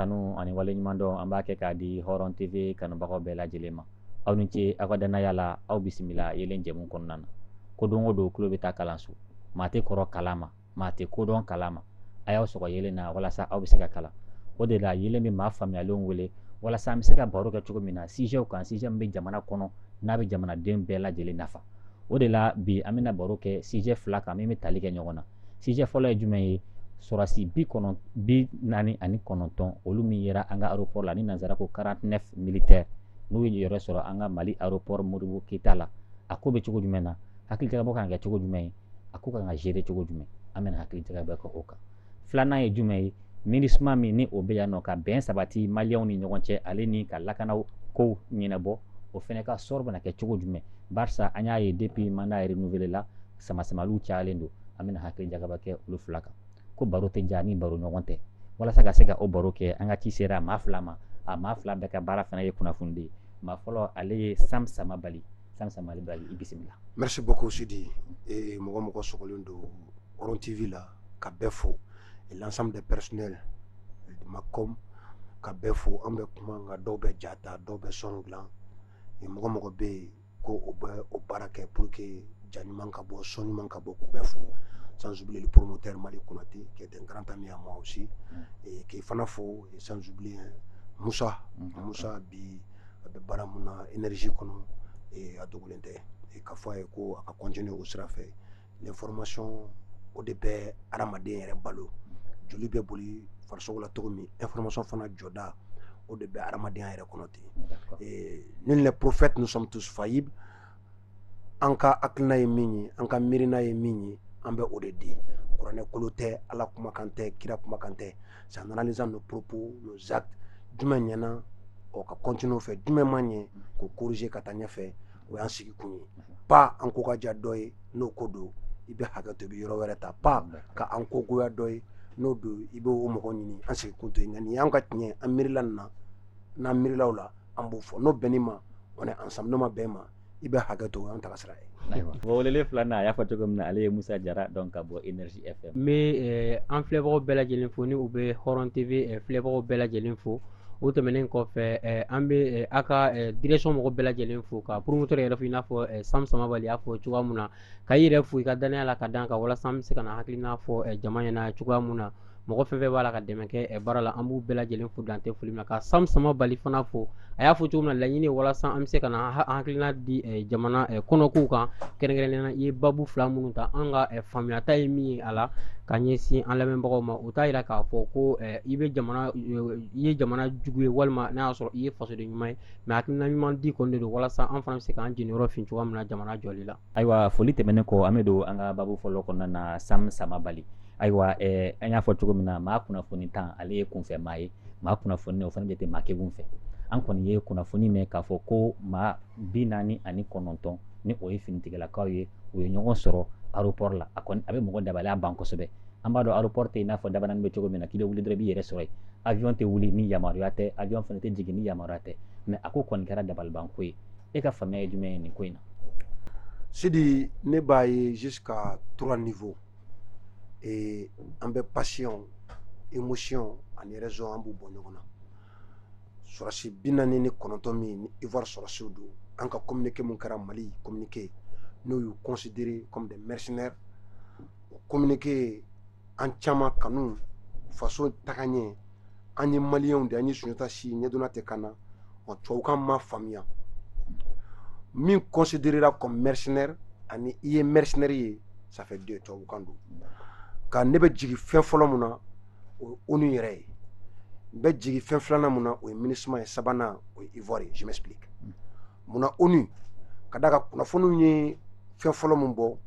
tanu ani waleɲuman dɔn an b'a kɛ k'a di Hɔrɔn TV kanubagaw bɛɛ lajɛlen ma. Aw ni ce aw ka danaya la, aw bisimila yelen jɛmu kɔnɔna na. Ko don o don tulo bɛ taa kalanso. Maa tɛ kɔrɔ kalan ma, maa tɛ kodɔn kalan ma. A y'aw sɔgɔ yelen na walasa aw bɛ se ka kalan. O de la yelen bɛ maa faamuyalenw wele walasa an bɛ se ka baro kɛ cogo min na sujet kan, sujet min bɛ jamana kɔnɔ n'a bɛ jamanaden bɛɛ lajɛlen nafa. O de la bi an bɛna baro kɛ sujet 2 kan min bɛ tali kɛ ɲɔgɔn na. Sujet fɔlɔ ye jumɛn ye? Sɔrɔsi 49 olu min yera an ka aéroport la ni nanzara ko 49 militaires n'u ye yɔrɔ sɔrɔ an ka Mali aéroport Modibo Keyita la. A ko bɛ cogo jumɛn na? Hakilijagabɔ kan ka kɛ cogo jumɛn ye? A ko kan ka gérer cogo jumɛn? An bɛna hakilijagabɔ kɛ o kan. Filanan ye jumɛn ye? MINUSMA min ni o bɛ yan nɔ ka bɛn sabati maliyɛnw ni ɲɔgɔn cɛ ale ni ka lakana kow ɲɛnabɔ, o fɛnɛ ka sɔrɔ bɛna kɛ cogo jumɛn? Barisa an y'a ye depuis mandat renouvelé la sama-samaliw cayalen don. An bɛna hakilijagabɔ kɛ olu 2 kan. Ko baro tɛ ja ni baro ɲɔgɔn tɛ. Walasa ka se ka o baro kɛ an ka ci sera maa 2 ma. A maa 2 bɛɛ ka baara fana ye kunnafoni de ye. Maa fɔlɔ ale ye Sam Samabali. Sam Samabali i bisimila. Merci beaucoup Sidi. Mɔgɔ sɔgɔlen don Hɔrɔn TV la ka bɛɛ fo et l'ensemble des personnels de Macom ka bɛɛ fo. An bɛ kuma nka dɔw bɛ ja ta, dɔw bɛ son dilan. Mɔgɔ bɛ yen ko o bɛ o baara kɛ pour que ja ɲuman ka bɔ, son ɲuman ka bɔ, k'u bɛɛ fo. Sans oublier le promoteur Mali Konate qui est un grand ami à moi aussi, et qui fana fo, et sans oublier Moussa bi a bɛ baara mun na énergie kɔnɔ et a dogolen tɛ, et ka fɔ a ye ko a ka continuer o sira fɛ. L'information o de bɛ adamaden yɛrɛ balo. Joli bɛ boli farisogo la cogo min, information fana jɔda o de bɛ adamadenya yɛrɛ kɔnɔ ten. Nul les prophètes, nous sommes tous faillibles. An ka hakilina ye min ye, an ka miirina ye min ye, an bɛ o de di. Kuranɛ kolo tɛ, Ala kumakan tɛ, kira kumakan tɛ. C'est en analysant nos propos, nos actes, jumɛn ɲɛna o ka continuer o fɛ, jumɛn ma ɲɛ k'o corriger ka taa ɲɛfɛ, o y'an sigi kun ye. Pas an ko ka diya dɔ ye n'o ko don i bɛ hakɛ to i bɛ yɔrɔ wɛrɛ ta, pas ka an ko goya dɔ ye n'o don i bɛ o mɔgɔ ɲini an sigi kun to yen. Nka nin y'an ka tiɲɛ, an miirila nin na, n'an miirila o la an b'o fɔ. N'o bɛnn'i ma on est ensemble, n'o ma bɛn ma i bɛ hakɛ to, o y'an taga sira ye. Weleli filanan a y'a fɔ cogo min na ale ye Musa Jara donc ka bɔ Énergie FM. N bɛ an filɛbagaw bɛɛ lajɛlen fo ni u bɛ Hɔrɔn TV filɛbagaw bɛɛ lajɛlen fo. O tɛmɛnen kɔfɛ an bɛ a ka direction mɔgɔ bɛɛ lajɛlen fo, ka promoteur yɛrɛ fo i n'a fɔ Sam Samabali y'a fɔ cogoya mun na, ka i yɛrɛ fo i ka danaya la ka d'an kan walasa an bɛ se ka na hakilina fɔ jama ɲɛna cogoya mun na. Mɔgɔ fɛn fɛn b'a la ka dɛmɛ kɛ baara la an b'u bɛɛ lajɛlen fo dan tɛ foli min na. Ka Sam Samabali fana fo, a y'a fɔ cogo min na laɲini walasa an bɛ se ka na hakilina di jamana kɔnɔkow kan, kɛrɛnkɛrɛnnenya la i ye babu 2 minnu ta, an ka faamuyata ye min ye a la ka ɲɛsin an lamɛnbagaw ma. O t'a yira k'a fɔ ko i ye jamana jugu ye walima n'a y'a sɔrɔ i ye fasoden ɲuman ye, mais hakilina ɲuman di kɔni de don walasa an fana bɛ se k'an jeniyɔrɔ fin cogoya min na jamana jɔli la. Ayiwa foli tɛmɛnen kɔ an bɛ don an ka babu fɔlɔ kɔnɔna na. Sam Samabali, ayiwa an y'a fɔ cogo min na maa kunnafoni tan ale ye kunfɛ maa ye, maa kunnafoni o fana jate maa kɛgun fɛ. An kɔni ye kunnafoni mɛn k'a fɔ ko maa 49 ni o ye finitigilakaw ye, u ye ɲɔgɔn sɔrɔ aéroport la. A bɛ mɔgɔ dabaliya ban kosɛbɛ. An b'a dɔn aéroport tɛ i n'a fɔ dabanani bɛ cogo min na k'i bɛ wuli dɔrɔn i b'i yɛrɛ sɔrɔ yen. Avion tɛ wuli ni yamaruya tɛ, avion fana tɛ jigin ni yamaruya tɛ, mais a ko kɔni kɛra dabalibanko ye. E ka faamuya ye jumɛn ye nin ko in na? Sidi, ne b'a ye jusqu'à 3 niveaux. Et an bɛ passion, émotion ani raison an b'u bɔ ɲɔgɔn na. Sɔrɔsi 49 min ni Ivoire sɔrɔsiw don, an ka communiqué mun kɛra Mali communiqué n'o y'u considéré comme des mercenaires. O communiqué an caman kanu faso tagaɲɛ, an ye maliyɛnw de, an ye Sunjata Si ɲɛdonna tɛ kan na, tubabukan ma faamuya. Min considérera comme mercenaire ani i ye mercenaire ye, ça fait 2 tubabukan don. Ka ne bɛ jigin fɛn fɔlɔ mun na o ye ONU yɛrɛ ye. N bɛ jigin fɛn filanan mun na o ye MINUSMA ye, sabanan o ye Ivoire ye. Je m'explique. Mun na ONU ka d'a kan kunnafoniw ye fɛn fɔlɔ mun bɔ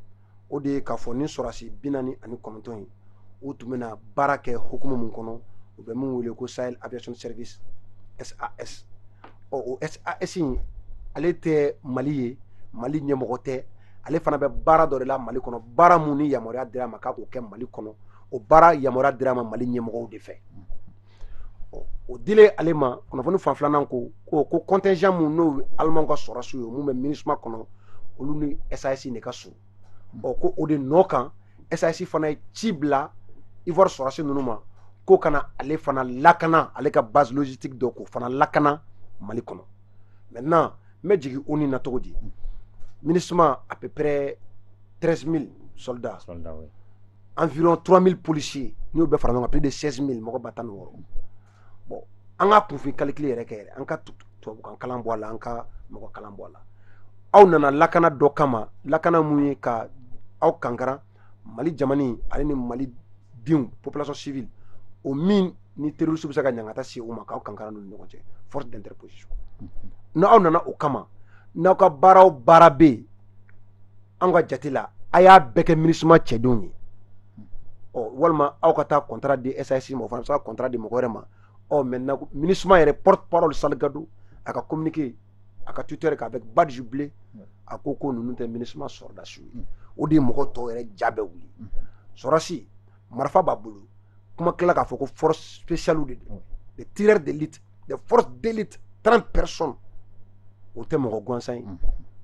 o de ye k'a fɔ ni sɔrɔsi 49 ye u tun bɛna baara kɛ hukumu mun kɔnɔ u bɛ min wele ko Sahel Aviation Service SAS. O SAS in ale tɛ Mali ye, Mali ɲɛmɔgɔ tɛ, ale fana bɛ baara dɔ de la Mali kɔnɔ, baara mun ni yamaruya dira ma k'a k'o kɛ Mali kɔnɔ, o baara yamaruya dira ma Mali ɲɛmɔgɔw de fɛ. O dilen ale ma, kunnafoni fan filanan ko contingent mun n'o Allemand ka sɔrɔsiw ye mun bɛ MINUSMA kɔnɔ olu ni SAS de ka surun. Ko o de nɔ kan SAS fana ye ci bila Ivoire sɔrɔsi ninnu ma ko kana ale fana lakana ale ka base logistique dɔ ko fana lakana Mali kɔnɔ. Maintenant n bɛ jigin ONU na cogo di MINUSMA à peu près 13 000 soldats oui. environ 3 000 policiers n'u bɛ fara ɲɔgɔn kan plus de 16 000 mɔgɔ ba tan ni wɔɔrɔ. Bon an ka kunfin calcul yɛrɛ kɛ yɛrɛ an ka tubabukan kalan bɔ a la an ka mɔgɔ kalan bɔ a la. Aw nana lakana dɔ kama lakana mun ye ka aw kankara Mali jamana ale ni Mali denw population civile o min ni terroriste bɛ se ka ɲangata se u ma k'aw kankara n'u ni ɲɔgɔn cɛ force d'interposition. N'aw nana o kama n'aw ka baara o baara bɛ yen an ka jate la a y'a bɛɛ kɛ MINUSMA cɛdenw ye. Walima aw ka taa contrat di SAS ma o fana bɛ se ka contrat di mɔgɔ wɛrɛ ma. Maintenant MINUSMA yɛrɛ porte parole Salgado a ka communiqué a ka Twitter avec badge jubilé a ko ko ninnu tɛ MINUSMA sɔrɔdasiw ye. O de ye mɔgɔ tɔw yɛrɛ ja bɛ wuli. Sɔrɔdasi marifa b'a bolo kuma tila k'a fɔ ko force spéciale de don des tireurs d'élite des forces d'élite 30 personnes o tɛ mɔgɔ gansan ye.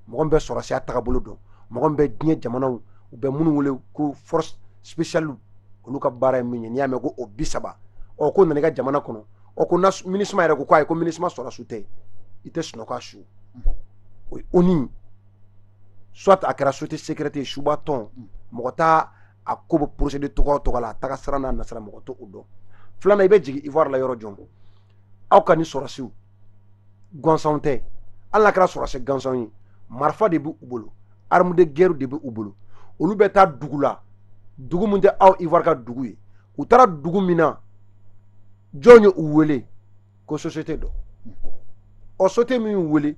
Mɔgɔ min bɛ sɔrɔdasiya tagabolo dɔn mɔgɔ min bɛ diɲɛ jamanaw u bɛ minnu wele ko force spéciale olu ka baara ye min ye n'i y'a mɛn ko o 30 ko nana i ka jamana kɔnɔ ko MINUSMA yɛrɛ ko ayi ko MINUSMA sɔrɔdasiw tɛ i tɛ sunɔgɔ a su o ye ONU soit a kɛra société secrète ye suba tɔn mɔgɔ t'a a ko bɛ procédé tɔgɔ o tɔgɔ la a taga sira n'a nasira mɔgɔ t'o dɔn. Filanan i bɛ jigin Ivoire la yɔrɔ jɔn aw ka ni sɔrɔdasiw gansanw tɛ hali n'a kɛra sɔrɔdasi gansanw ye marifa de b'u bolo arme de guerre de b'u bolo olu bɛ taa dugu la dugu min tɛ aw Ivoire ka dugu ye u taara dugu min na jɔn ye u wele ko société dɔ o société min y'u wele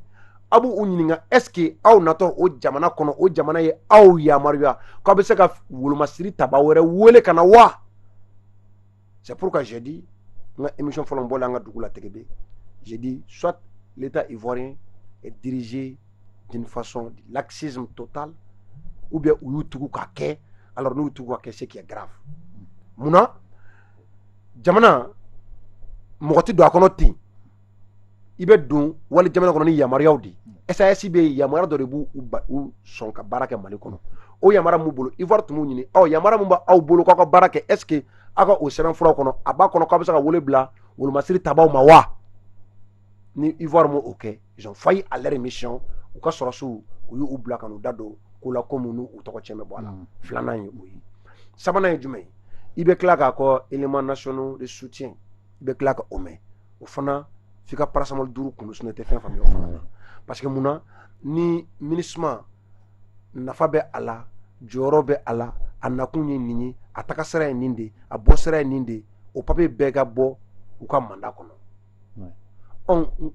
a b'u ɲininka est ce que aw natɔ o jamana kɔnɔ o jamana ye aw yamaruya k'aw bɛ se ka wolomasiri taba wɛrɛ wele ka na wa. C'est pourquoi j'ai dit n ka émission fɔlɔ bɔlen an ka dugu la Tegebe j'ai dit soit l'état ivoirien est dirigé d'une façon de laxisme total ou bien u y'u tugu k'a kɛ alors n'u y'u tugu k'a kɛ c'est qui est grave. Munna jamana mɔgɔ tɛ don a kɔnɔ ten i bɛ don wali jamana kɔnɔ ni yamaruyaw de SAS bɛ yamaruya dɔ de b'u sɔn ka baara kɛ Mali kɔnɔ o yamaruya mun bolo Ivoire tun b'u ɲini yamaruya mun b'aw bolo k'aw ka baara kɛ est ce que aw ka o sɛbɛnfuraw kɔnɔ a b'a kɔnɔ k'aw bɛ se ka wele bila wolomasiri tabaw ma wa ni Ivoire m'o kɛ ils ont failli à leur mission u ka sɔrɔdasiw u y'u bila ka n'u da don ko la ko minnu u tɔgɔ cɛn bɛ bɔ a la. Filanan ye o ye. Sabanan ye jumɛn ye i bɛ tila k'a kɔ éléments nationaux de soutien i bɛ tila ka o mɛn o fana f'i ka paracetamol 5 kunu sinon i tɛ fɛn faamuya o fana na parce que munna ni MINUSMA nafa bɛ a la jɔyɔrɔ bɛ a la a nakun ye nin ye a taga sira ye nin de a bɔ sira ye nin de o papier bɛɛ ka bɔ u ka mandat kɔnɔ.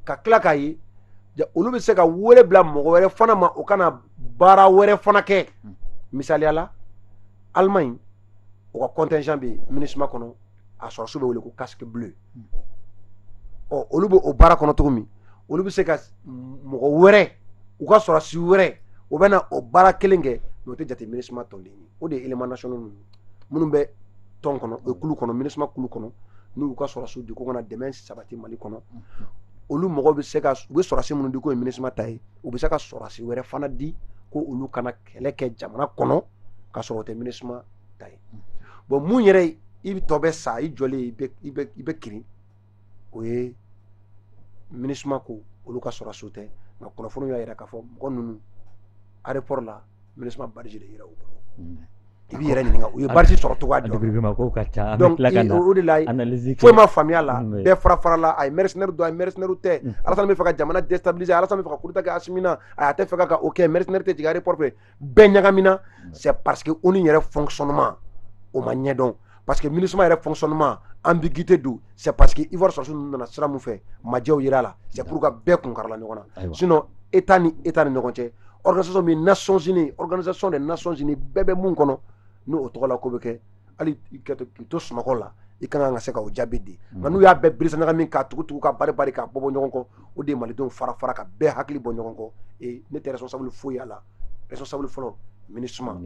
Ka tila k'a ye olu bɛ se ka wele bila mɔgɔ wɛrɛ fana ma o kana baara wɛrɛ fana kɛ misaliya la Allemagne o ka contingent bɛ MINUSMA kɔnɔ a sɔrɔdasiw bɛ wele ko casque bleu olu bɛ o baara kɔnɔ cogo min olu bɛ se ka mɔgɔ wɛrɛ u ka sɔrɔdasi wɛrɛ o bɛ na o baara kelen kɛ mais o tɛ jate MINUSMA tɔnden ye o de ye éléments nationaux minnu bɛ tɔn kɔnɔ o kulu kɔnɔ MINUSMA kulu kɔnɔ n'u ka sɔrɔdasiw di ko kana dɛmɛ sabati Mali kɔnɔ olu mɔgɔw bɛ se ka u bɛ sɔrɔdasi minnu di ko ye MINUSMA ta ye u bɛ se ka sɔrɔdasi wɛrɛ fana di ko olu kana kɛlɛ kɛ jamana kɔnɔ ka sɔrɔ o tɛ MINUSMA ta ye. Bon mun yɛrɛ i tɔ bɛ sa i jɔlen i bɛ kirin o ye MINUSMA ko olu ka sɔrɔdasiw tɛ nka kunnafoniw y'a jira k'a fɔ mɔgɔ ninnu aéroport la MINUSMA badge de yira u bolo. I b'i yɛrɛ ɲininka u ye badge sɔrɔ cogoya dɔn donc o de la foyi ma faamuya la bɛɛ fara la a ye mercenaire don a ye mercenaire tɛ Alassane bɛ fɛ ka jamana déstabiliser Alassane bɛ fɛ ka coup d'état kɛ Asimi a tɛ fɛ ka o kɛ mercenaire tɛ jigin aéroport fɛ bɛɛ ɲagamina c'est parce que ONU yɛrɛ fonctionnement o ma ɲɛdɔn parce que MINUSMA yɛrɛ fonctionnement ambiguïté don c'est parce que Ivoire sɔrɔdasiw ninnu nana sira mun fɛ majɛw yira la c'est pour que bɛɛ kun karila ɲɔgɔn na sinon état ni ɲɔgɔn cɛ organisation min Nations Unies organisation des Nations Unies bɛɛ bɛ mun kɔnɔ n'o o tɔgɔ la ko bɛ kɛ hali k'i to sunɔgɔ la i ka kan ka se ka o jaabi di nka n'u y'a bɛɛ birisa ɲagami k'a tugu ka bari k'a bɔ ɲɔgɔn kɔ o de ye malidenw fara ka bɛɛ hakili bɔ ɲɔgɔn kɔ ne tɛ responsable foyi a la responsable fɔlɔ MINUSMA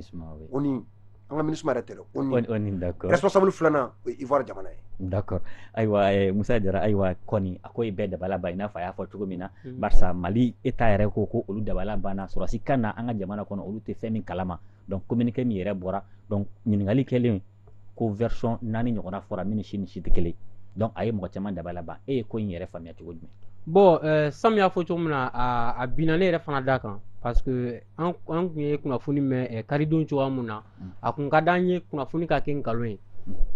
o ni an ka MINUSMA yɛrɛ tɛ dɛ o ni responsable filanan o ye Ivoire jamana ye. D'accord ayiwa Musa Jara ayiwa kɔni a ko bɛɛ dabala ban i n'a fɔ a y'a fɔ cogo min na barisa Mali État yɛrɛ ko olu dabala banna sɔrɔdasi kan na an ka jamana kɔnɔ olu tɛ fɛn min kalama donc communiqué min yɛrɛ bɔra donc ɲininkali kɛlen ko version nani ɲɔgɔnna fɔra min ni si tɛ kelen donc a ye mɔgɔ caman dabali ban e ye ko in yɛrɛ faamuya cogo jumɛn? Bon Sam y'a fɔ cogo min na a binna ne yɛrɛ fana da kan parce que an kun ye kunnafoni mɛn karidon cogoya mun na a kun ka d'an ye kunnafoni ka kɛ nkalon ye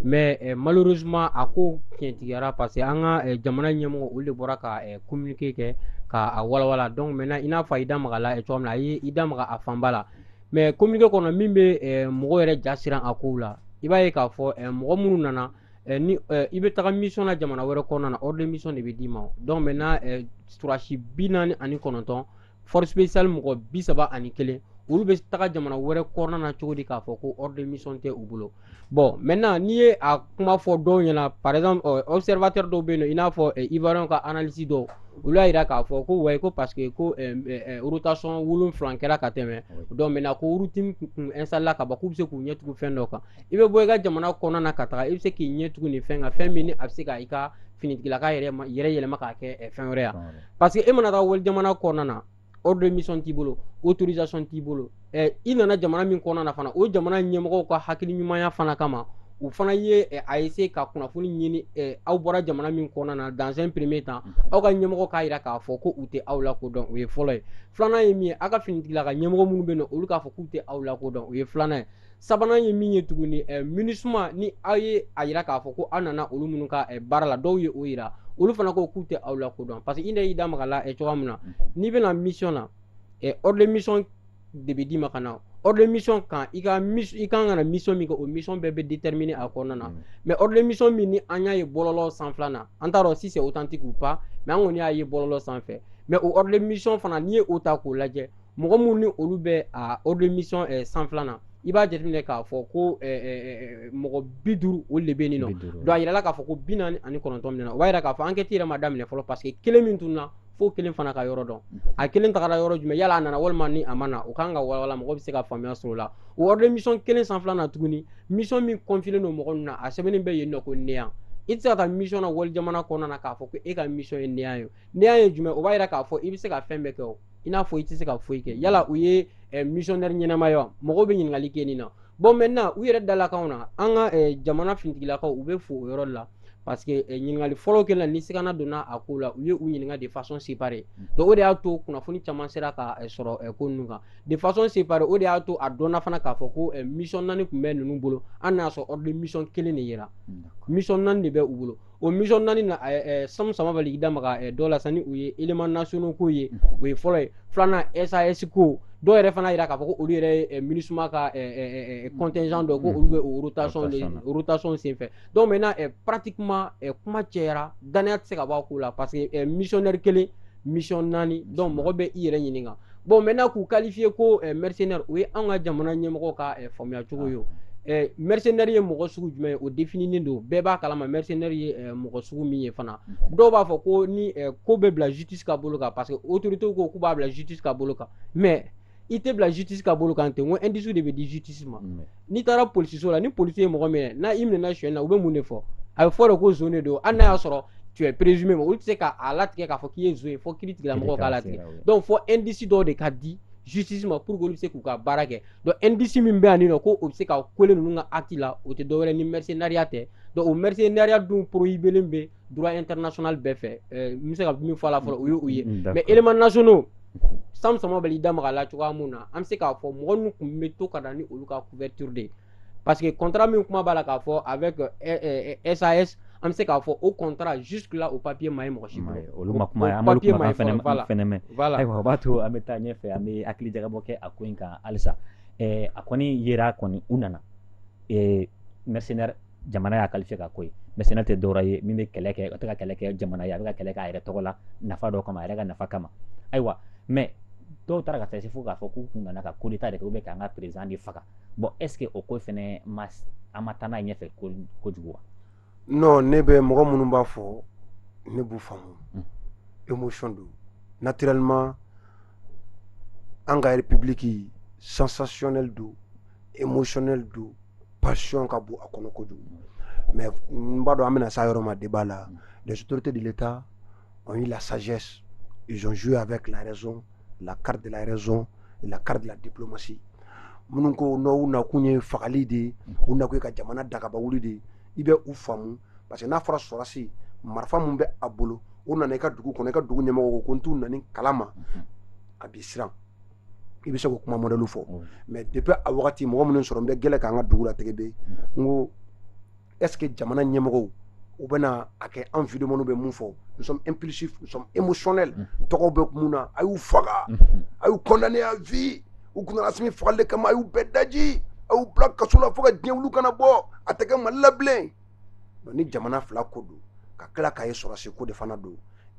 mais malheureusement a ko tiɲɛtigiyara parce que an ka jamana ɲɛmɔgɔ olu de bɔra ka communiqué kɛ k'a walawala donc maintenant i n'a fɔ a i da maga la cogoya min na a ye i da maga a fanba la mais communiqué kɔnɔ min bɛ mɔgɔw yɛrɛ ja siran a kow la i b'a ye k'a fɔ mɔgɔ minnu nana ni i bɛ taga mission na jamana wɛrɛ kɔnɔna na ordre de mission de bɛ d'i ma donc maintenant surasi 49 force spéciale mɔgɔ 31 olu bɛ taga jamana wɛrɛ kɔnɔna na cogo di k'a fɔ ko ordre de mission tɛ u bolo bon maintenant n'i ye a kuma fɔ dɔw ɲɛna par exemple observateur dɔw bɛ yen nɔ i n'a fɔ ivoirien ka analyse dɔw olu y'a jira k'a fɔ ko ouais ko parce que ko rotation 7 kɛra ka tɛmɛ donc maintenant ko routine kun installé ka ban k'u bɛ se k'u ɲɛ tugu fɛn dɔ kan i bɛ bɔ i ka jamana kɔnɔna na ka taga i bɛ se k'i ɲɛ tugu nin fɛn kan fɛn min ni a bɛ se ka i ka finitigilaka yɛrɛ yɛlɛma k'a kɛ fɛn wɛrɛ ye parce que e mana taa wali jamana kɔnɔna na ordre de mission t'i bolo autorisation t'i bolo i nana jamana min kɔnɔna na fana o jamana ɲɛmɔgɔw ka hakili ɲumanya fana kama u fana ye a essayer ka kunnafoni ɲini aw bɔra jamana min kɔnɔna na dans un premier temps aw ka ɲɛmɔgɔ k'a jira k'a fɔ ko u tɛ aw lakodɔn o ye fɔlɔ ye filanan ye min ye aw ka finitigilaka ɲɛmɔgɔ minnu bɛ yen nɔ olu k'a fɔ k'u tɛ aw lakodɔn o ye filanan ye sabanan ye min ye tuguni MINUSMA ni aw ye a jira k'a fɔ ko aw nana olu minnu ka baara la dɔw ye o jira olu fana ko k'u tɛ aw lakodɔn parce que i y'i da maga la cogoya min na n'i bɛna mission na ordre de mission de bɛ d'i ma ka na ordre de mission kan i kan ka na mission min kɛ o mission bɛɛ bɛ déterminer a kɔnɔna na mais ordre de mission min ni an y'a ye bɔlɔlɔ sanfɛla na an t'a dɔn si c'est authentique ou pas mais an kɔni y'a ye bɔlɔlɔ sanfɛ mais o ordre de mission fana n'i ye o ta k'o lajɛ mɔgɔ minnu ni olu bɛ a ordre de mission sanfɛla na i b'a jateminɛ k'a fɔ ko mɔgɔ 50 olu de bɛ yen nɔ donc a yirala k'a fɔ ko 49 min na o b'a yira k'a fɔ enquête yɛrɛ ma daminɛ fɔlɔ parce que kelen min tunna fo kelen fana ka yɔrɔ dɔn a kelen tagara yɔrɔ jumɛn yala a nana walima ni a ma na o kan ka walawala mɔgɔ bɛ se ka faamuya sɔrɔ o la o ordre de mission kelen sanfɛla na tuguni mission min confié don mɔgɔ ninnu na a sɛbɛnnen bɛ yen nɔ ko néant i tɛ se ka taa mission na wali jamana kɔnɔna na k'a fɔ ko e ka mission ye néant ye néant ye jumɛn o b'a yira k'a fɔ i bɛ se ka fɛn bɛɛ kɛ o i n'a fɔ i tɛ se ka foyi kɛ yala u ye missionnaire ɲɛnama ye wa mɔgɔw bɛ ɲininkali kɛ nin na bon maintenant u yɛrɛ dalakanw na an ka jamana finitigilakaw u bɛ fo o yɔrɔ la parce que ɲininkali fɔlɔ kɛlen ni sigana donna a ko la u ye u ɲininka de façon séparée donc o de y'a to kunnafoni caman sera ka sɔrɔ ko ninnu kan de façon séparée o de y'a to a dɔnna fana k'a fɔ ko mission 4 tun bɛ ninnu bolo an n'a sɔrɔ ordre de mission kelen de yera mission 4 de bɛ u bolo o mission 4 na Sam Samabali i da maga dɔ la sanni u ye éléments nationaux ko ye o ye fɔlɔ ye filanan SAS ko dɔw yɛrɛ fana yira k'a fɔ ko olu yɛrɛ ye MINUSMA ka contingent dɔ ko olu bɛ o rotation senfɛ donc maintenant pratiquement kuma cɛyara danaya tɛ se ka bɔ a ko la parce que missionnaire kelen mission 4 donc mɔgɔ bɛ i yɛrɛ ɲininka bon maintenant k'u qualifier ko mercenaire o ye an ka jamana ɲɛmɔgɔw ka faamuya cogo ye mercenaire ye mɔgɔ sugu jumɛn ye o défininen don bɛɛ b'a kalama mercenaire ye mɔgɔ sugu min ye fana dɔw b'a fɔ ko ni ko bɛ bila justice ka bolo kan parce que autorité ko k'u b'a bila justice ka bolo kan mais i tɛ bila justice ka bolo kan ten n ko indice de bɛ di justice ma n'i taara polisiso la ni polisi ye mɔgɔ minɛ n'a i minɛna suɲɛni na u bɛ mun de fɔ a bɛ fɔ de ko zone de don hali n'a y'a sɔrɔ tu es présumé ma olu tɛ se k'a latigɛ k'a fɔ k'i ye zone ye fo kiiri tigilamɔgɔw k'a latigɛ donc fɔ indice dɔw de ka di justice ma pour que olu bɛ se k'u ka baara kɛ donc indice min bɛ yan nin nɔ ko o bɛ se ka kole ninnu ka acte la o tɛ dɔwɛrɛ ni mercenariat tɛ donc o mercenariat dun prohibélen bɛ droit international bɛɛ fɛ n bɛ se ka min fɔ a la fɔlɔ o ye o ye mais éléments nationaux Sam Samabali da maga la cogoya mun na an bɛ se k'a fɔ mɔgɔ ninnu tun bɛ to ka na ni olu ka couverture de parce que contrat min kuma b'a la k'a fɔ avec SAS an bɛ se k'a fɔ o contrat jusque là o papier ma ye mɔgɔ si bolo olu ma kuma an b'olu kumakan fɛnɛ mɛn ayiwa o b'a to an bɛ taa ɲɛfɛ an bɛ hakili jagabɔ kɛ a ko in kan halisa a kɔni yera kɔni u nana mercenaire jamana y'a qualifié ka ko ye mercenaire tɛ dɔwɛrɛ ye min bɛ kɛlɛ kɛ a tɛ ka kɛlɛ kɛ jamana ye a bɛ ka kɛlɛ kɛ a yɛrɛ tɔgɔ la nafa dɔ kama a yɛrɛ ka nafa kama ayiwa mais dɔw taara ka taa se fo k'a fɔ k'u kun nana ka coup d'état de kɛ ou bien k'an ka président de faga bon est ce que o ko fɛnɛ an ma taa n'a ye ɲɛfɛ kojugu wa. non ne bɛ mɔgɔ minnu b'a fɔ ne b'u faamu émotion don naturellement an ka république sensationnel don émotionnel don passion ka bon a kɔnɔ kojugu mais n b'a dɔn an bɛna s'a yɔrɔ ma débat la les autorités de l'État ont eu la sagesse, ils ont joué avec la raison, la carte de la raison et la carte de la diplomatie minnu ko no u nakun ye fagali de u nakun ye ka jamana dagaba wuli de i bɛ u faamu parce que n'a fɔra sɔrɔsi marifa mun bɛ a bolo o nana i ka dugu kɔnɔ i ka dugu ɲɛmɔgɔ ko n t'u nani kalama a b'i siran i bɛ se k'o kuma modèle fɔ mais depuis a wagati mɔgɔ minnu sɔrɔ n bɛ gɛlɛ k'an ka dugu latigɛ bɛ n ko est ce que jamana ɲɛmɔgɔw u bɛna a kɛ an vidéo bɛ mun fɔ nous sommes impulsifs nous sommes émotionnels tɔgɔw bɛ mun na a y'u faga a y'u condamné à vie u kun nana Asimi fagali de kama a y'u bɛɛ daji a y'u bila kaso la fo ka diɲɛ wulu kana bɔ a tɛ kɛ Mali la bilen ni jamana fila ko don ka tila k'a ye sɔrɔsi ko de fana don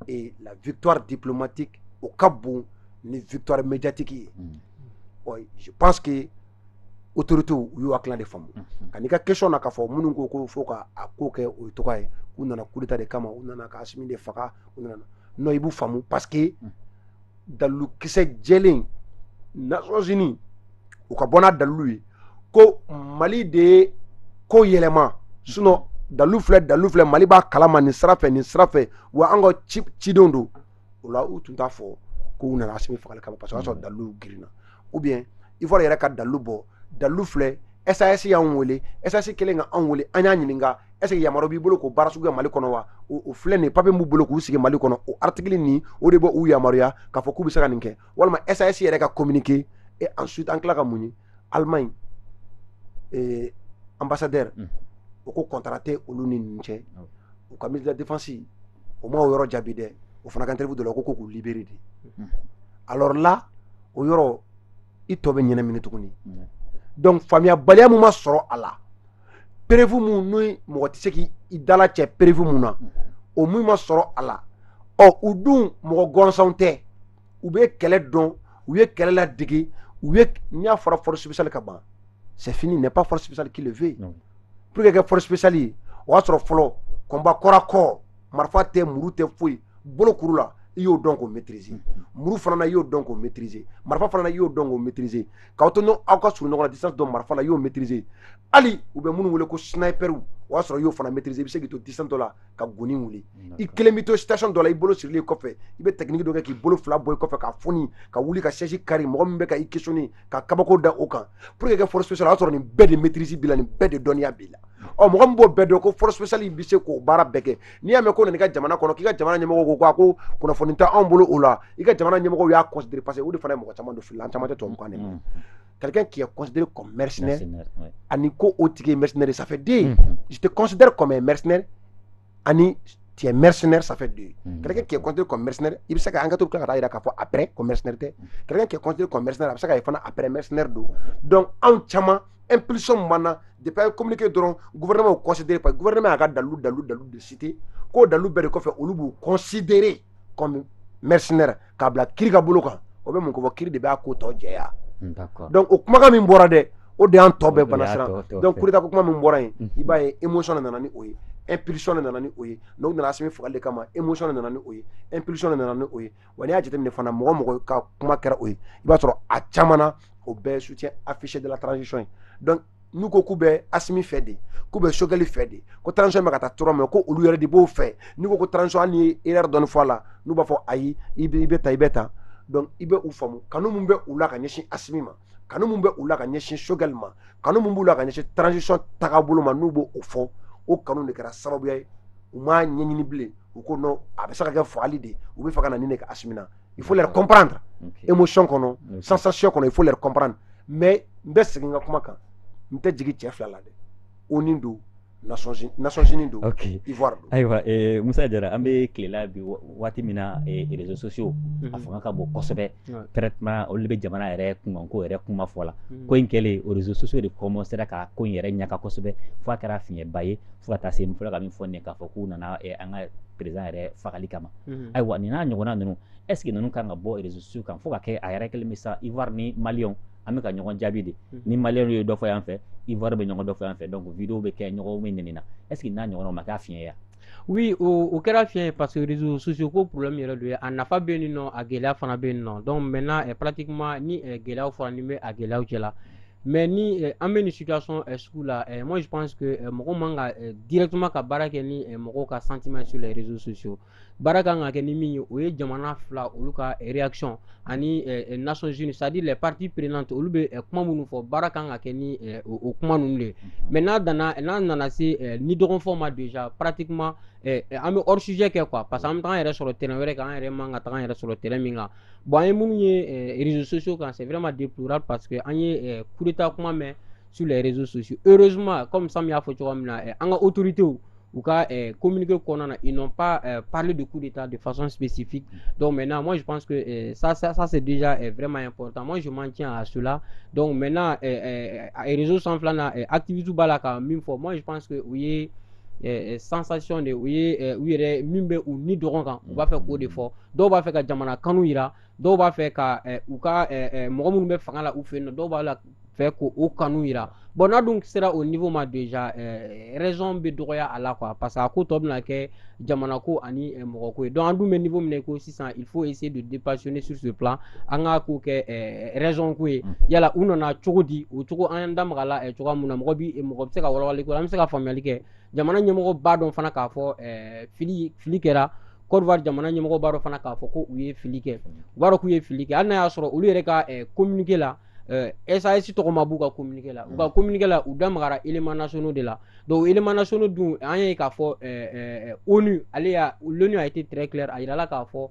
et la victoire diplomatique o ka bon ni victoire médiatique ye je pense que autorités u y'u hakilina de faamu ka n'i ka question na k'a fɔ minnu ko ko fo ka a ko kɛ o ye tɔgɔ ye u nana coup d'état de kama u nana ka Asimi de faga u nana non i b'u faamu parce que dalilukisɛ jɛlen Nations Unies u ka bɔ n'a dalilu ye ko Mali de ye ko yɛlɛma sinon dalilu filɛ Mali b'a kalama nin sira fɛ wa an ka cidenw don o la u tun t'a fɔ ko u nana Asimi fagali kama parce que o y'a sɔrɔ dalilu girinna ou bien Ivoire yɛrɛ ka dalilu bɔ dalilu filɛ SAS y'anw wele SAS kelen ka anw wele an y'a ɲininka est ce que yamaruya b'i bolo k'o baara sugu kɛ Mali kɔnɔ wa o filɛ nin papier b'u bolo k'u sigi Mali kɔnɔ o article nin o de bɛ u yamaruya k'a fɔ k'u bɛ se ka nin kɛ walima SAS yɛrɛ ka communiqué et ensuite an tila ka mun ye Allemagne ambassadeur o ko contrat tɛ olu ni nin cɛ u ka ministre de la défense o ma o yɔrɔ jaabi dɛ o fana ka interview dɔ la ko k'u libérer de alors là o yɔrɔ i tɔ bɛ ɲɛnamini tuguni donc faamuyabaliya mun ma sɔrɔ a la prévu mun ni mɔgɔ tɛ se k'i dala cɛ prévu mun na o mun ma sɔrɔ a la u dun mɔgɔ gansanw tɛ u bɛ kɛlɛ dɔn u ye kɛlɛ ladege u ye n'i y'a fɔra force spéciale ka ban c'est fini n'est pas force spéciale qui le veut pour que kɛ force spéciale ye o y'a sɔrɔ fɔlɔ combat corps à corps marifa tɛ muru tɛ foyi bolo kuru la i y'o dɔn k'o maîtriser muru fana na i y'o dɔn k'o maîtriser marifa fana na i y'o dɔn k'o maîtriser k'aw to n'aw ka surun ɲɔgɔn na distance dɔ marifa la i y'o maîtriser hali u bɛ minnu wele ko snipers o y'a sɔrɔ i y'o fana maîtriser i bɛ se k'i to distance dɔ la ka goni wuli i kelen bɛ to station dɔ la i bolo sirilen kɔfɛ i bɛ technique dɔ kɛ k'i bolo fila bɔ i kɔfɛ ka foni ka wuli ka siège kari mɔgɔ min bɛ ka i questionner ka kabako da o kan pour que kɛ force spéciale o y'a sɔrɔ nin bɛɛ de maîtrise b'i la nin bɛɛ de dɔnniya b'i la mɔgɔ min b'o bɛɛ dɔn ko force spéciale bɛ se k'o baara bɛɛ kɛ n'i y'a mɛn ko nana i ka jamana kɔnɔ k'i ka jamana ɲɛmɔgɔ ko a ko kunnafoni tɛ anw bolo o la i ka jamana ɲɛmɔgɔw y'a considérer parce que o de fana ye mɔgɔ caman don fili la an caman tɛ tubabukan de mɛn quelqu'un qui est considéré comme mercenaire ani ko o tigi ye mercenaire ça fait deux je te considère comme un mercenaire ani tu es mercenaire ça fait deux quelqu'un qui est considéré comme mercenaire il bɛ se ka an ka to ka taa yira k'a fɔ après comme mercenaire tɛ quelqu'un qui est considéré comme mercenaire a bɛ se ka ye fana après mercenaire don donc anw caman impulsion mun b'an na depuis a ye communiqué dɔrɔn gouvernement y'o considéré parce que gouvernement y'a ka dalilu de cité k'o dalilu bɛɛ de kɔfɛ olu b'u considéré comme mercenaire k'a bila kiri ka bolo kan o bɛ mun ko fɔ kiri de b'a ko tɔ jɛya donc o kumakan min bɔra dɛ o de y'an tɔ bɛɛ bana siran donc coup d'état ko kuma min bɔra yen i b'a ye émotion de nana ni o ye impulsion de nana ni o ye n'o nana Asimi fagali de kama émotion de nana ni o ye impulsion de nana ni o ye wa n'i y'a jateminɛ fana mɔgɔ mɔgɔ ka kuma kɛra o ye i b'a sɔrɔ a caman na o bɛɛ soutien affiché de la transition ye donc n'u ko k'u bɛ Asimi fɛ de k'u bɛ Choguel fɛ de ko transition bɛ ka taa tɔrɔ min ko olu yɛrɛ de b'o fɛ n'u ko ko transition hali ni ye erreur dɔɔni fɔ a la n'u b'a fɔ ayi i bɛ tan donc i bɛ u faamu kanu mun bɛ u la ka ɲɛsin Asimi ma kanu mun bɛ u la ka ɲɛsin Choguel ma kanu mun b'u la ka ɲɛsin transition tagabolo ma n'u b'o fɔ o kanu de kɛra sababuya ye u m'a ɲɛɲini bilen u ko non a bɛ se ka kɛ fagali de u bɛ fɛ ka na nin de kɛ Asimi na il faut les comprendre émotion kɔnɔ sensation kɔnɔ il faut les comprendre mais n bɛ segin n ka kuma kan n tɛ jigin cɛ fila la dɛ ONU don Nations Unies don Ivoire don ayiwa Musa Jara an bɛ tilela bi waati min na réseaux sociaux a fanga ka bon kosɛbɛ traitement olu bɛ jamana yɛrɛ kunkanko yɛrɛ kuma fɔ la ko in kɛlen o réseaux sociaux de commencera ka ko in yɛrɛ ɲaga kosɛbɛ fo a kɛra fiɲɛba ye fo ka taa se fɔlɔ ka min fɔ nin ye k'a fɔ k'u nana an ka président yɛrɛ fagali kama ayiwa nin n'a ɲɔgɔnna ninnu est ce que ninnu kan ka bɔ réseaux sociaux kan fo ka kɛ a yɛrɛ kelen bɛ sa Ivoire ni Malien an bɛ ka ɲɔgɔn jaabi de ni Malien ye dɔ fɔ yan fɛ Ivoire bɛ ɲɔgɔn dɔ fɔ yan fɛ donc vidéo bɛ kɛ ɲɔgɔn min nɛnɛ na est ce que n'a ɲɔgɔnna o ma k'a fiɲɛ ya oui o kɛra fiɲɛ ye parce que réseaux sociaux ko problème yɛrɛ don ye a nafa bɛ yen nɔ a gɛlɛya fana bɛ yen nɔ donc maintenant pratiquement ni gɛlɛyaw fɔra ni bɛ a gɛlɛyaw cɛ la mais ni an bɛ nin situation sugu la moi je pense que mɔgɔ man ka directement ka baara kɛ ni mɔgɔw ka sentiment sur les réseaux sociaux baara kan ka kɛ ni min ye o ye jamana fila olu ka réaction ani Nations Unies c'est à dire les parties prenantes olu bɛ kuma minnu fɔ baara kan ka kɛ ni o kuma ninnu de ye mais n'a nana se ni dɔgɔnfɔ ma déjà pratiquement an bɛ hors sujet kɛ quoi parce que an bɛ taa an yɛrɛ sɔrɔ terrain wɛrɛ kan an yɛrɛ man ka taga an yɛrɛ sɔrɔ terrain min kan bon an ye minnu ye réseaux sociaux kan c'est vraiment déplorable parce que an ye coup d'état kuma mɛn sur les réseaux sociaux heureusement comme Sam y'a fɔ cogoya min na an ka autorités ou ka communiqué kɔnɔna ils n'ont pas parlé de coup d'état de façon spécifique donc maintenant moi je pense que ça c'est déjà vraiment important moi je m'en tiens à cela donc maintenant réseaux sans flamme activité b'a la ka min fɔ moi je pense que u ye sensation de u yɛrɛ min bɛ u ni dɔgɔn kan u b'a fɛ k'o de fɔ dɔw b'a fɛ ka jamana kanu yira dɔw b'a fɛ ka u ka mɔgɔ minnu bɛ fanga la u fɛ yen nɔ dɔw b'a la fɛ k'o kanu yira bon n'a dun sera au niveau ma déjà raison bɛ dɔgɔya a la quoi parce que a ko tɔ bɛna kɛ jamana ko ani mɔgɔ ko ye donc an dun bɛ niveau min na ko sisan il faut essayer de dépassionner sur ce plan an k'a ko kɛ raison ko ye yala u nana cogo di o cogo an da maga la cogoya mun na mɔgɔ bɛ se ka walawali ko an bɛ se ka faamuyali kɛ jamana ɲɛmɔgɔ b'a dɔn fana k'a fɔ fili kɛra Côte d'Ivoire jamana ɲɛmɔgɔ b'a dɔn fana k'a fɔ ko u ye fili kɛ u b'a dɔn k'u ye fili kɛ hali n'a y'a sɔrɔ olu yɛrɛ ka communiqué la SAS tɔgɔ ma b'u ka communiqué la u ka communiqué la u da magara éléments nationaux de la donc éléments nationaux dun an ye k'a fɔ ONU l'ONU a été très clair a yirala k'a fɔ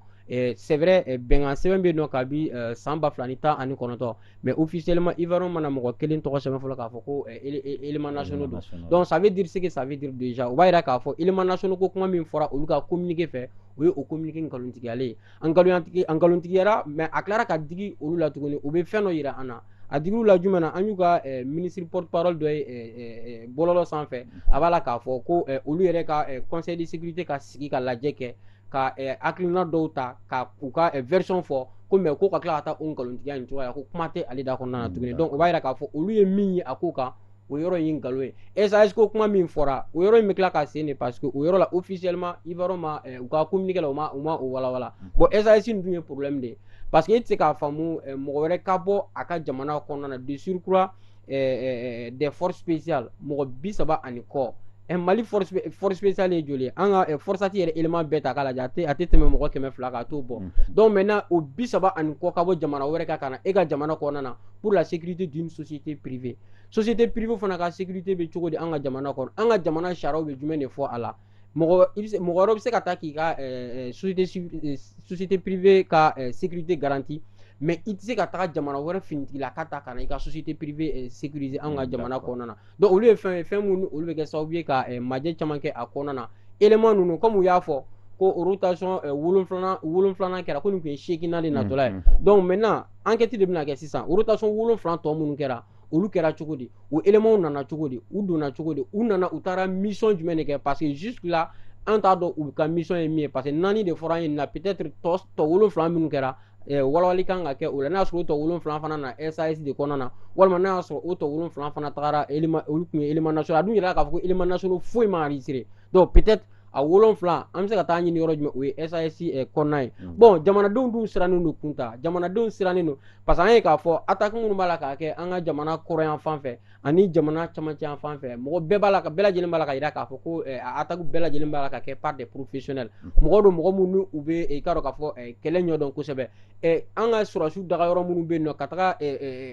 c'est vrai bɛnkan sɛbɛn bɛ yen nɔ kabi san 2019 mais officiellement Ivoiriens mana mɔgɔ kelen tɔgɔ sɛbɛn fɔlɔ k'a fɔ ko éléments nationaux don donc ça veut dire ce que ça veut dire déjà u b'a yira k'a fɔ éléments nationaux ko kuma min fɔra olu ka communiqué fɛ o ye o communiqué nkalontigiyalen ye an nkalontigiyara mais a tilara ka digi olu la tuguni u bɛ fɛn dɔ yira an na a digir'u la jumɛn na an y'u ka ministre porte parole dɔ ye bɔlɔlɔ sanfɛ a b'a la k'a fɔ ko olu yɛrɛ ka conseil de sécurité ka sigi ka lajɛ kɛ ka hakilina dɔw ta ka u ka version fɔ ko mais ko ka tila ka taa o nkalontigiya nin cogoya ko kuma tɛ ale da kɔnɔna na tuguni donc o b'a yira k'a fɔ olu ye min ye a ko kan o yɔrɔ in nkalon ye SAS ko kuma min fɔra o yɔrɔ in bɛ tila ka sen de parce que o yɔrɔ la officiellement Ivoiriens ma u ka communiqué la u ma o walawala bon SAS dun ye problème de ye parce que e tɛ se k'a faamu mɔgɔ wɛrɛ ka bɔ a ka jamana kɔnɔna na de surcroît des forces spéciales mɔgɔ 30 ani kɔ Mali force spéciale ye joli ye an ka forçati yɛrɛ élément bɛɛ ta k'a lajɛ a tɛ tɛmɛ mɔgɔ 100 k'a t'o bɔ donc maintenant o 30 ani kɔ ka bɔ jamana wɛrɛ kan ka na e ka jamana kɔnɔna na pour la sécurité d'une société privée fana ka sécurité bɛ cogo di an ka jamana kɔnɔ an ka jamana sariyaw bɛ jumɛn de fɔ a la mɔgɔ wɛrɛ bɛ se ka taa k'i ka société privée ka sécurité garantie mais i tɛ se ka taga jamana wɛrɛ finitigila ka ta ka na i ka société privée sécuriser an ka jamana kɔnɔna na donc olu ye fɛn minnu olu bɛ kɛ sababu ye ka majɛ caman kɛ a kɔnɔna na élément ninnu comme u y'a fɔ ko rotation 7 kɛra ko nin tun ye 8nan de natɔla ye donc maintenant enquête de bɛna kɛ sisan rotation 7 tɔ minnu kɛra olu kɛra cogo di o éléments nana cogo di u donna cogo di u nana u taara mission jumɛn de kɛ parce que jusque là an t'a dɔn u ka mission ye min ye parce que 4 de fɔra an ye nin na peut-être tɔ 7 minnu kɛra walawali kan ka kɛ o la n'a y'a sɔrɔ o tɔ 7 fana na SAS de kɔnɔna na walima n'a y'a sɔrɔ o tɔ 7 fana tagara olu tun ye éléments nationaux a dun yira k'a fɔ ko éléments nationaux foyi ma enregistré donc peut-être a 7 an bɛ se ka taa ɲini yɔrɔ jumɛn o ye SAS kɔnɔna ye bon jamanadenw dun sirannen don kunta jamanadenw sirannen don parce que an ye k'a fɔ attaque minnu b'a la k'a kɛ an ka jamana kɔrɔyan fan fɛ ani jamana camancɛ yan fan fɛ mɔgɔ bɛɛ lajɛlen b'a la ka yira k'a fɔ ko attaque bɛɛ lajɛlen b'a la ka kɛ par des professionnels mɔgɔ don mɔgɔ minnu u bɛ i k'a dɔn k'a fɔ kɛlɛ ɲɛdɔn kosɛbɛ an ka sɔrɔsiw daga yɔrɔ minnu bɛ yen nɔ ka taga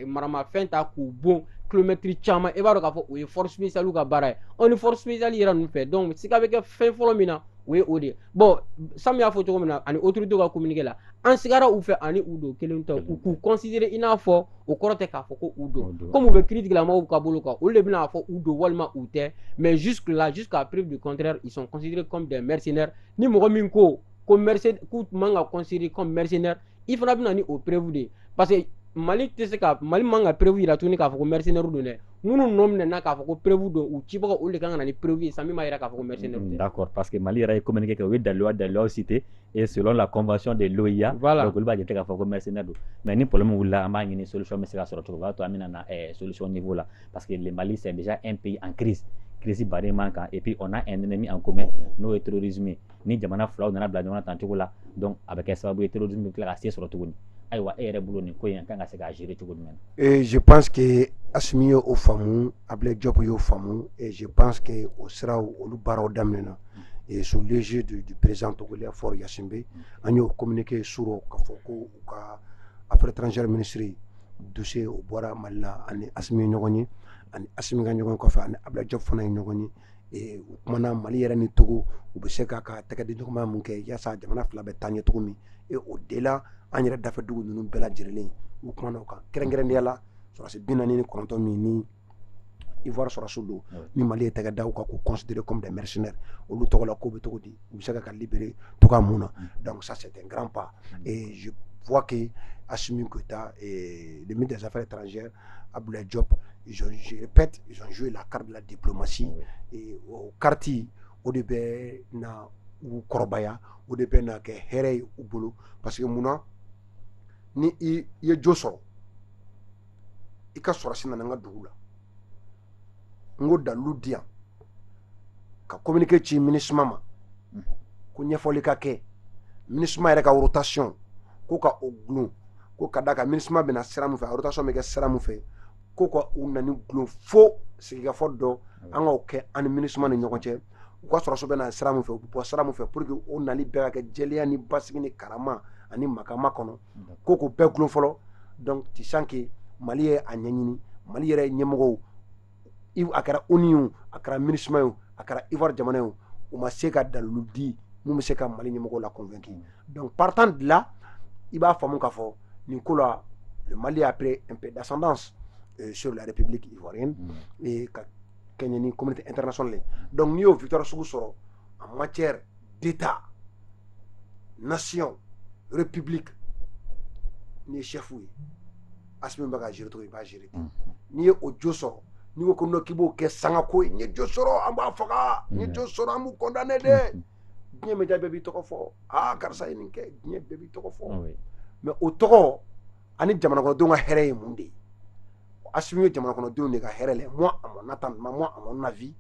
maramafɛn ta k'u bon kilomɛtiri caman i b'a dɔn k'a fɔ o ye force spéciale ka baara ye ni force spéciale yɛrɛ ninnu fɛ donc sika bɛ kɛ fɛn fɔlɔ min na o ye o de ye bon Sam y'a fɔ cogo min na ani autorité ka communiqué la an sigara u fɛ ani u don kelen tɛ u k'u considérer i n'a fɔ o kɔrɔ tɛ k'a fɔ ko u don comme u bɛ kiiri tigilamɔgɔw ka bolo kan olu de bɛna fɔ u don walima u tɛ mais jusque là jusqu'à preuve du contraire ils sont considérés comme des mercenaires ni mɔgɔ min ko mercenaire k'u man ka considérer comme mercenaire i fana bɛna ni o preuve de ye parce que Mali tɛ se ka Mali man ka preuve yira tuguni k'a fɔ ko mercenaire don dɛ minnu nɔ minɛna k'a fɔ ko preuve don u cibaga olu de kan ka na ni preuve ye sa min b'a yira k'a fɔ ko mercenaire don. D'accord parce que Mali yɛrɛ ye communiqué kɛ o ye daliluwa cité et selon la convention de l'OIA donc olu b'a jate k'a fɔ ko mercenaire don mais ni problème wulila an b'a ɲini solution bɛ se ka sɔrɔ cogo min o b'a to an bɛna na solution niveau la parce que le Mali c'est déjà un pays en crise baden man kan et puis on a un ennemi en commun n'o ye terrorisme ni jamana filaw nana bila ɲɔgɔn na tan cogo la donc a bɛ kɛ sababu ye terrorisme bɛ tila ka se sɔrɔ tuguni ayiwa e yɛrɛ bolo nin ko in kan ka se k'a gérer cogo jumɛn na. Et je pense que Assimi ye o faamu, Ablaye Diop y'o faamu, et je pense que o siraw olu baaraw daminɛna. Et sous l'égide du président togolais Faure Yassimbe, an y'o communiqué sur k'a fɔ ko u ka affaires étrangères ministre dossier o bɔra Mali la ani Assimi ye ɲɔgɔn ye, ani Assimi ka ɲɔgɔn kɔfɛ ani Ablaye Diop fana ye ɲɔgɔn ye. Et u kumana Mali yɛrɛ ni Togo u bɛ se k'a ka tɛgɛdiɲɔgɔnma mun kɛ yaasa jamana fila bɛ taa ɲɛ cogo min. Et o de la an yɛrɛ dafɛ dugu ninnu bɛɛ lajɛlen u kumana o kan kɛrɛnkɛrɛnnenya la sɔrɔdasi 49 min ni Ivoire sɔrɔdasiw don ni Mali ye tɛgɛ da u kan k'u considérer comme des mercenaires olu tɔgɔ la ko bɛ cogo di u bɛ se ka libérer togoya mun na. Donc ça c'est un grand pas. Et je vois que Assimi Goïta et le ministre des Affaires étrangères Abdoulaye Diop, je répète, ils ont joué la carte de la diplomatie. Et au quartier au début na ou kɔrɔbaya o de bɛ na kɛ hɛrɛ ye u bolo parce que mun na ni i ye jo sɔrɔ i ka sɔrɔsi nana n ka dugu la n ko dalilu di yan ka communiqué ci MINUSMA ma ko ɲɛfɔli ka kɛ MINUSMA yɛrɛ ka rotation ko ka o gulon ko ka da kan MINUSMA bɛna sira min fɛ a rotation bɛ kɛ sira min fɛ ko ka u nani gulon fo sigikafɔ dɔ an k'o kɛ ani MINUSMA ni ɲɔgɔn cɛ u ka sɔrɔso bɛ na sira min fɛ u bɛ bɔ sira min fɛ pour que o nali bɛɛ ka kɛ jɛlenya ni basigi ni karama ani makama kɔnɔ ko k'o bɛɛ gulon fɔlɔ. Donc tu sens que Mali ye a ɲɛɲini Mali yɛrɛ ɲɛmɔgɔw a kɛra ONU a kɛra MINUSMA ye a kɛra Ivoire jamana ye u ma se ka dalilu di mun bɛ se ka Mali ɲɛmɔgɔw la convaincre. Donc partant de là i b'a faamu k'a fɔ nin ko la le Mali a pris un peu d'ascendance sur la République ivoirienne et ka kɛɲɛ ni communauté internationale. Donc n'i y'o victoire sugu sɔrɔ en matière d'état nation république ni ye chef ye Assimi bɛ ka gérer cogo i b'a gérer ten. N'i ye o jo sɔrɔ n'i ko ko non k'i b'o kɛ sangako ye n ye jo sɔrɔ an b'a faga n ye jo sɔrɔ an b'u condamner dɛ diɲɛ média bɛɛ b'i tɔgɔ fɔ karisa ye nin kɛ diɲɛ bɛɛ b'i tɔgɔ fɔ mais o tɔgɔ ani jamana kɔnɔdenw ka hɛrɛ ye mun de ye. Assimi ye jamana kɔnɔdenw de ka hɛrɛ lɛ moi à mon attendement moi à mon avis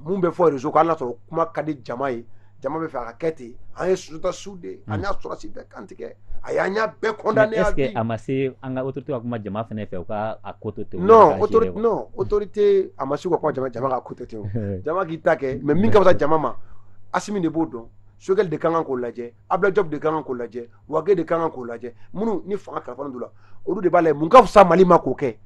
mun bɛ fɔ réseau kan hali n'a sɔrɔ kuma ka di jama ye jama bɛ fɛ a ka kɛ ten an ye sudasiw de an y'a sɔrɔsi bɛɛ kantigɛ a y'an y'a bɛɛ condamné à vie. Est-ce que a ma se an ka autorité ka kuma jama fɛnɛ fɛ u ka a ko to ten. Non autorité a ma se ka kuma jama ka ko to ten jama k'i ta kɛ mais min ka fisa jama ma Assimi de b'o dɔn Sogɛl de ka kan k'o lajɛ Ablaye Diop de ka kan k'o lajɛ Wage de ka kan k'o lajɛ minnu ni fanga kalifalen d'u la olu de b'a lajɛ mun ka fisa Mali ma k'o kɛ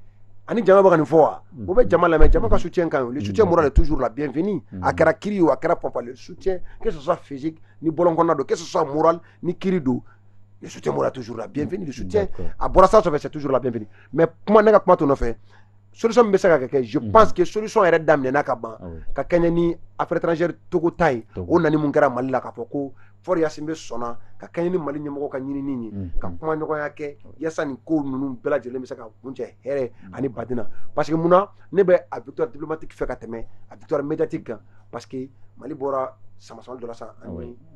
ani jama bɛ ka nin fɔ wa o bɛ jama lamɛn jama ka soutien kan le soutien moral est toujours la bienvenue a kɛra kiri o a kɛra papa le soutien que ce soit physique ni bɔlɔnkɔnɔna don que ce soit moral ni kiri don le soutien moral est toujours la bienvenue le soutien a bɔra sa fɛ c'est toujours la bienvenue mais kuma ne ka kuma to nɔfɛ solution min bɛ se ka kɛ je pense que solution yɛrɛ daminɛna ka ban ka kɛɲɛ ni affaires étrangères Togo ta ye o nani mun kɛra Mali la k'a fɔ ko Faure Yassimbe sɔnna ka kɛɲɛ ni Mali ɲɛmɔgɔw ka ɲinini ye ka kuma ɲɔgɔnya kɛ yaasa nin ko ninnu bɛɛ lajɛlen bɛ se ka kuncɛ hɛrɛ ani badina parce que munna ne bɛ a victoire diplomatique fɛ ka tɛmɛ a victoire médiatique kan parce que Mali bɔra samasama dɔ la sa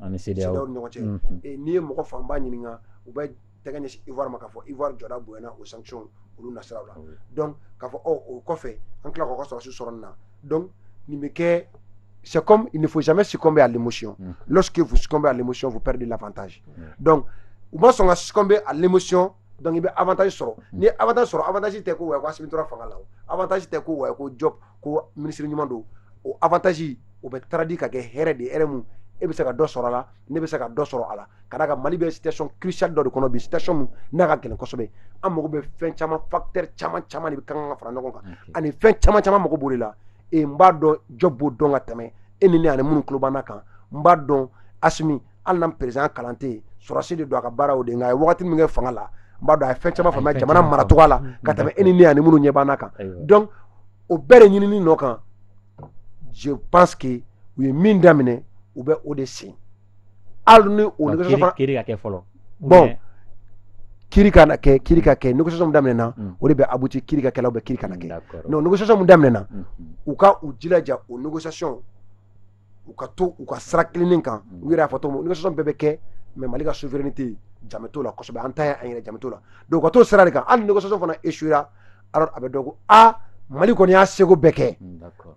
ani CEDEAO ni ɲɔgɔn cɛ et n'i ye mɔgɔ fanba ɲininka u bɛ tɛgɛ ɲɛsin Ivoire ma k'a fɔ Ivoire jɔda bonyana o sanction olu nasiraw la donc k'a fɔ o kɔfɛ an tila k'o ka sɔrɔsi sɔrɔ nin na donc nin bɛ kɛ c'est comme il ne faut jamais succomber à l'émotion. Lorsque vous succombez à l'émotion, vous perdez l'avantage. Donc, ou bien on a succombé à l'émotion, donc il y a avantage sur. Ni avantage sur, avantage c'est quoi? Quoi Assimi tora fanga là. Avantage c'est quoi? Quoi job, quoi ministre du monde. O avantage, o be traduit ka ke here de eremu. E be se ka dɔ sɔrɔ la, ne be se ka dɔ sɔrɔ a la. Ka da ka Mali bɛ situation cruciale dɔ de kɔnɔ bi, situation mun n'a ka gɛlɛn kosɛbɛ. An mago bɛ fɛn caman facteur caman de bɛ kan ka fara ɲɔgɔn kan. Ani fɛn caman mago b'o de la. Et n b'a dɔn job b'o dɔn ka tɛmɛ e ni ne ani minnu tulo b'an na kan n b'a dɔn Assimi hali n'an président kalan tɛ yen sɔrɔsi de don a ka baara o de nka a ye wagati min kɛ fanga la n b'a dɔn a ye fɛn caman faamuya jamana maracogoya la ka tɛmɛ e ni ne ani minnu ɲɛ b'an na kan donc o bɛɛ de ɲinini nɔ kan je pense que u ye min daminɛ u bɛ o de sen hali ni o négociation fana kiri ka kɛ fɔlɔ bon kiri ka kɛ négociation min daminɛna o de bɛ aboutir kiri ka kɛla ou bien kiri kana kɛ non négociation min daminɛna u ka u jilaja o négociation u ka to u ka sira kilennen kan u yɛrɛ y'a fɔ cogo min négociation bɛɛ bɛ kɛ mais Mali ka souveraineté jame t'o la kosɛbɛ an ta ye an yɛrɛ jame t'o la donc u ka t'o sira de kan hali négociation fana échouera alors a bɛ dɔn ko Mali kɔni y'a seko bɛɛ kɛ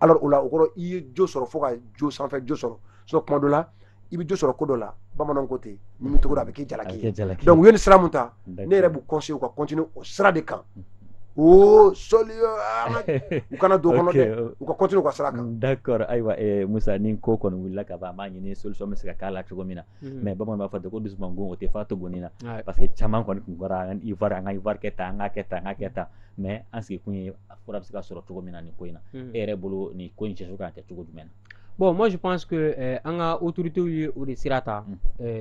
alors o la o kɔrɔ i ye jo sɔrɔ fo ka jo sanfɛ jo sɔrɔ so kuma dɔ la i bɛ jo sɔrɔ ko dɔ la bamananw ko ten ni min tɔgɔ a bɛ k'i jalaki ye jalaki. donc u ye nin sira mun ta ne yɛrɛ b'u conseiller u ka continuer o sira de kan o soli u kana don kɔnɔ dɛ u ka continuer u ka sira kan. D'accord, ayiwa Musa ni ko kɔni wulila ka ban an b'a ɲini solution bɛ se ka k'a la cogo min na mais bamananw b'a fɔ ten ko dusuman go o tɛ fa to goni na parce que caman kɔni tun bɔra an ka Ivoire kɛ tan an ka kɛ tan mais an sigikun ye a fura bɛ se ka sɔrɔ cogo min na nin ko in na e yɛrɛ bolo nin ko in cɛso kan ka kɛ cogo jumɛn na. Bon, moi je pense que an ka autorité ye o de sira ta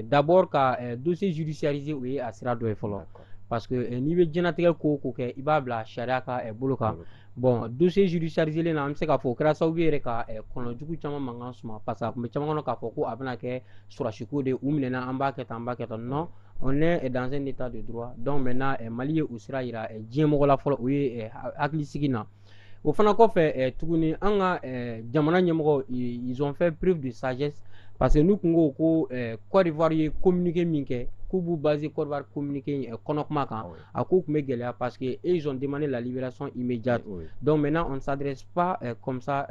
d'abord ka dossier judiciarisé o ye a sira dɔ ye fɔlɔ parce que n'i bɛ diɲɛlatigɛ ko o ko kɛ i b'a bila sariya ka bolo kan. Bon, dossier judiciarisé len na an bɛ se k'a fɔ o kɛra sababu yɛrɛ ka kɔnɔjugu caman mankan suma parce que a tun bɛ caman kɔnɔ k'a fɔ ko a bɛna kɛ sɔrɔsiko de u minɛna an b'a kɛ tan non on est dans un état de droit donc maintenant Mali ye o sira yira diɲɛ mɔgɔ la fɔlɔ o ye hakilisigi na. O fana kɔfɛ tuguni an ka jamana ɲɛmɔgɔ ils ont fait preuve de sagesse parce que n'u kun ko ko Côte d'Ivoire ye communiqué min kɛ k'u b'u baser Côte d'Ivoire communiqué kɔnɔkuma kan a ko tun bɛ gɛlɛya parce que ils ont demandé la libération immédiate donc maintenant on ne s'adresse pas comme ça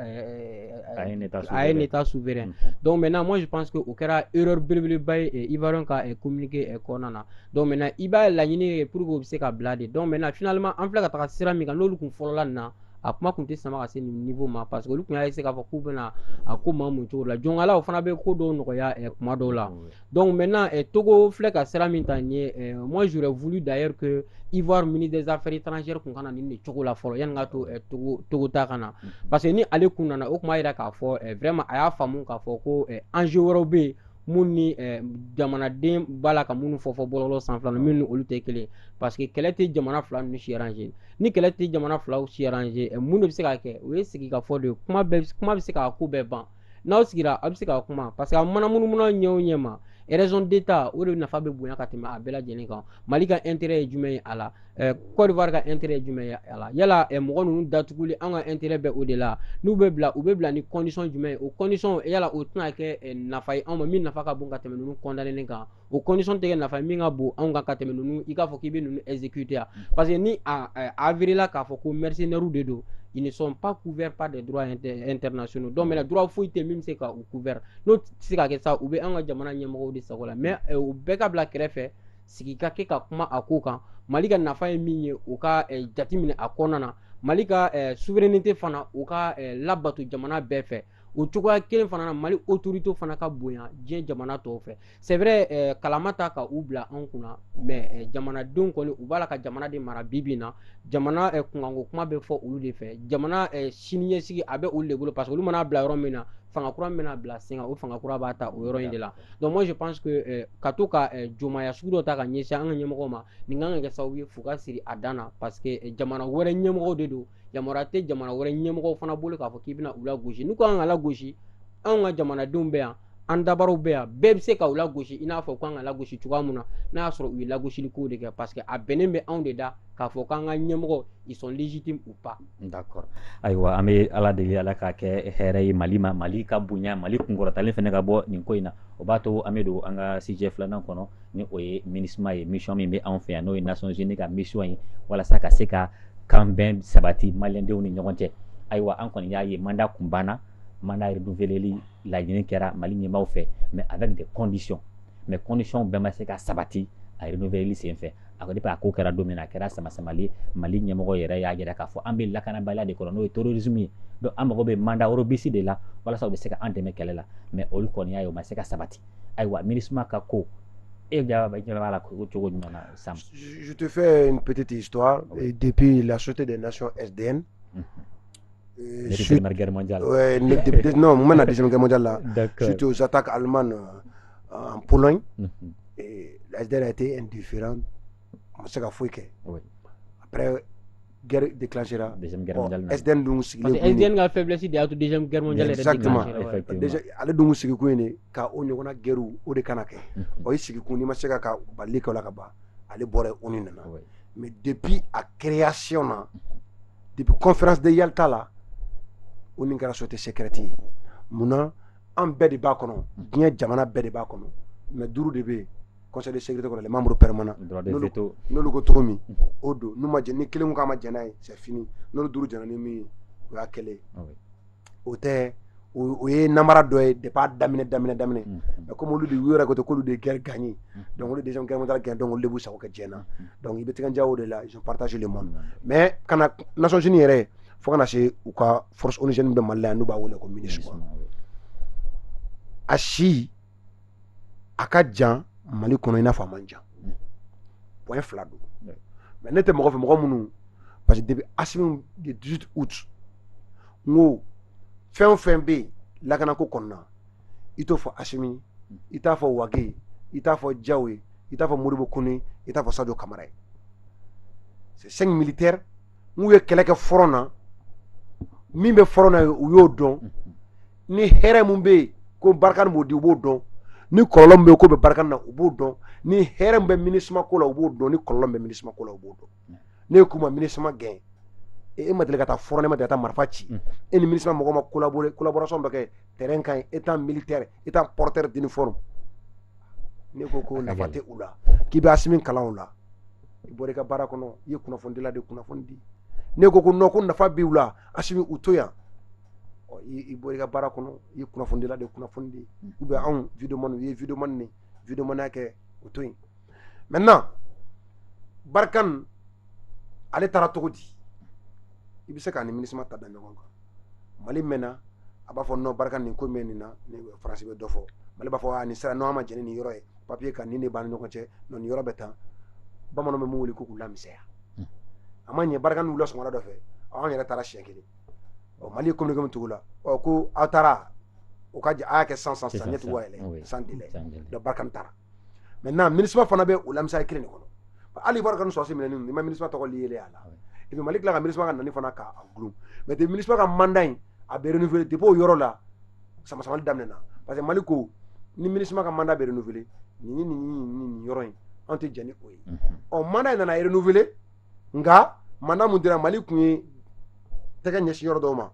à un état souverain donc maintenant moi je pense que o kɛra erreur belebeleba ye Ivoirien ka communiqué kɔnɔna na donc maintenant i b'a laɲini pour que o bɛ se ka bila de donc maintenant finalement an filɛ ka taga sira min kan n'olu kun fɔlɔla nin na a kuma tun tɛ sama ka se nin niveau ma parce que olu tun y'a essayer k'a fɔ k'u bɛna a ko maa mun cogo la jɔnkala o fana bɛ ko dɔw nɔgɔya kuma dɔw la donc maintenant Togo filɛ ka sira min ta nin ye moi j'aurais voulu d'ailleurs que Ivoire ministre des affaires étrangères kun kana nin de cogo la fɔlɔ yanni ka to Togo ta kana parce que ni ale kun nana o kuma yira k'a fɔ vraiment a y'a faamu k'a fɔ ko enjeu wɛrɛw bɛ yen mun ni jamanaden b'a la ka minnu fɔ bɔlɔlɔ sanfɛla la min ni olu tɛ kelen parce que kɛlɛ tɛ jamana fila ninnu si arranger ni kɛlɛ tɛ jamana filaw si arranger mun de bɛ se ka kɛ o ye sigi ka fɔ de ye kuma bɛ se ka ko bɛɛ ban n'aw sigira a bɛ se ka kuma parce que a mana munumunu ɲɛ o ɲɛ ma raison d'état o de nafa bɛ bonya ka tɛmɛ a bɛɛ lajɛlen kan Mali ka intérêt ye jumɛn ye a la Côte d'Ivoire ka intérêt ye jumɛn ye a la yala mɔgɔ ninnu datuguli an ka intérêt bɛ o de la n'u bɛ bila u bɛ bila ni condition jumɛn ye o condition yala o tɛna kɛ nafa ye anw ma min nafa ka bon ka tɛmɛ ninnu condamné kan o condition tɛ kɛ nafa ye min ka bon anw kan ka tɛmɛ ninnu i k'a fɔ k'i bɛ ninnu exécuter parce que ni a avirila k'a fɔ ko mercenaires de don ils ne sont pas couverts par des droits internationaux donc maintenant droit foyi tɛ min bɛ se ka u couvert n'o tɛ se ka kɛ sa u bɛ an ka jamana ɲɛmɔgɔw de sago la mais u bɛɛ ka bila kɛrɛfɛ sigi ka kɛ ka kuma a ko kan Mali ka nafa ye min ye u ka jateminɛ a kɔnɔna na Mali ka souveraineté fana u ka labato jamana bɛɛ fɛ o cogoya kelen fana na Mali autorité fana ka bonya diɲɛ jamana tɔw fɛ c'est vrai kalama ta ka u bila an kunna mais jamanadenw kɔni u b'a la ka jamana de mara bi bi in na jamana kunkanko kuma bɛ fɔ olu de fɛ jamana siniɲɛsigi a bɛ olu de bolo parce que olu mana bila yɔrɔ min na fanga kura min bɛna bila sen kan o fanga kura b'a ta o yɔrɔ in de la donc moi je pense que ka to ka jɔnmaya sugu dɔ ta ka ɲɛsin an ka ɲɛmɔgɔw ma nin kan ka kɛ sababu ye f'u ka siri a dan na parce que jamana wɛrɛ ɲɛmɔgɔw de don yamaruya tɛ jamana wɛrɛ ɲɛmɔgɔw fana bolo k'a fɔ k'i bɛna u lagosi n'u kan ka lagosi anw ka jamanadenw bɛ yan an dabaraw bɛ yan bɛɛ bɛ se ka u lagosi i n'a fɔ k'an ka lagosi cogoya min na n'a y'a sɔrɔ u ye lagosili ko de kɛ parce que a bɛnnen bɛ anw de da k'a fɔ k'an ka ɲɛmɔgɔ ils sont légitimes ou pas. D'accord. Ayiwa an bɛ ala deli ala ka kɛ hɛrɛ ye Mali ma Mali ka bonya Mali kunkɔrɔtalen fana ka bɔ nin ko in na o b'a to an bɛ don an ka sujet filanan kɔnɔ ni o ye MINUSMA ye mission min bɛ anw fɛ yan n'o ye Nations Unies ka mission ye walasa ka se ka kan bɛn sabati maliyɛndenw ni ɲɔgɔn cɛ ayiwa an kɔni y'a ye mandat kun banna mandat renouveleli laɲini kɛra Mali ɲɛmaaw fɛ mais avec des conditions mais conditions bɛɛ ma se ka sabati a renouveleli sen fɛ a ko depuis a ko kɛra don min na a kɛra sama-samali Mali ɲɛmɔgɔ yɛrɛ y'a jira k'a fɔ an bɛ lakanabaliya de kɔnɔ n'o ye terrorisme ye donc an mago bɛ mandat Eurobisi de la walasa u bɛ se ka an dɛmɛ kɛlɛ la mais olu kɔni y'a ye o ma se ka sabati ayiwa MINUSMA ka ko e b'a la cogo jumɛn na Sam? Je te fais une petite histoire depuis la Société des Nations SDN. Depuis la Première Guerre mondiale. Ouais, non, moment la Deuxième Guerre mondiale là. Suite aux attaques allemandes en Pologne, et la SDN a été indifférente. On sait qu'à fouiller. Après guerre déclenchera. Deuxième Guerre mondiale. SDN donc sigi. Parce que SDN a faiblesse de la Deuxième Guerre mondiale. Exactement. Déjà, ale donc sigi ko ne ka o ɲɔgɔnna guerre o de kana kɛ. O sigi ko ni ma se ka bali kɛ la ka ba. Ale bɔra o ni nana. Mais depuis a création na, depuis conférence de Yalta là, o ni kɛra société secrète. Munna an bɛɛ de b'a kɔnɔ. Diɲɛ jamana bɛɛ de b'a kɔnɔ. Mais duuru de bɛ Conseil de sécurité kɔnɔ les membres permanents. N'olu ko cogo min o don n'u ma jɛ ni kelen ko k'a ma jɛ n'a ye c'est fini n'olu duuru jɛna ni min ye o y'a kɛlɛ o tɛ o ye namara dɔ ye depuis a daminɛ mais comme olu de u yɛrɛ ko ten k'olu de guerre gagné donc olu déjà guerre mondiale gagné donc olu de b'u sago kɛ diɲɛ na donc i bɛ tiganja o de la ils ont partagé le monde mais kana Nations Unies yɛrɛ fo kana se u ka force onusienne bɛ Mali la yan n'u b'a wele ko MINUSMA a si a ka jan Mali kɔnɔ i n'a fɔ a man jan point fila don mais ne tɛ mɔgɔ fɛ mɔgɔ minnu parce que depuis Assimi le 18 août n ko fɛn o fɛn bɛ yen lakanako kɔnɔna i t'o fɔ Assimi i t'a fɔ Wage i t'a fɔ Diaw ye i t'a fɔ Modibo Kone i t'a fɔ Sadio Kamara ye c'est 5 militaires n'u ye kɛlɛ kɛ front na min bɛ front na u y'o dɔn ni hɛrɛ mun bɛ yen ko Barkhane b'o di u b'o dɔn ni kɔlɔlɔ min bɛ yen ko bɛ Barkhane na u b'o dɔn ni hɛrɛ min bɛ MINUSMA ko la u b'o dɔn ni kɔlɔlɔ min bɛ MINUSMA ko la u b'o dɔn ne ye kuma MINUSMA gɛn e ma deli ka taa front ne ma deli ka taa marifa ci e ni MINUSMA mɔgɔ ma collaboration bɛ kɛ terrain kan ye étant militaire étant porteur d'uniforme ne ko ko nafa tɛ u la k'i bɛ Assimi kalan o la i bɔra i ka baara kɔnɔ i ye kunnafonidila de kunnafoni di ne ko ko non ko nafa b'i u la Assimi u to yan i bɔra i ka baara kɔnɔ i ye kunnafonidila de kunnafoni di ou bien anw videoman u ye videoman ni videoman kɛ u to yen maintenant Barkhane ale taara cogo di i bɛ se k'a ni MINUSMA ta da ɲɔgɔn kan Mali mɛnna a b'a fɔ non Barkhane nin ko mɛn nin na ni Faransi bɛ dɔ fɔ Mali b'a fɔ nin sera n'an ma jɛn ni nin yɔrɔ ye papier kan nin de b'an ni ɲɔgɔn cɛ non nin yɔrɔ bɛ tan bamananw bɛ mun wele ko k'u lamisɛnya a ma ɲɛ Barkhane wulila sɔgɔmada dɔ fɛ an yɛrɛ taara siɲɛ kelen Mali ye communiqué min tugu la ko aw taara o ka a y'a kɛ sans ɲɛ tugu yɛlɛ sans délai donc Barkhane taara maintenant MINUSMA fana bɛ o lamisaya kelen de kɔnɔ hali Barkhane sɔrɔsi minɛni ni ma MINUSMA tɔgɔ lié a la et puis Mali tila ka MINUSMA ka nani fana k'a gulon mais de MINUSMA ka mandat in a bɛ renouveler depuis o yɔrɔ la sama-samali daminɛna parce que Mali ko ni MINUSMA ka mandat bɛ renouveler nin yɔrɔ in an tɛ jɛn ni o ye mandat in nana renouveler nka mandat mun dira Mali kun ye tɛgɛ ɲɛsin yɔrɔ dɔw ma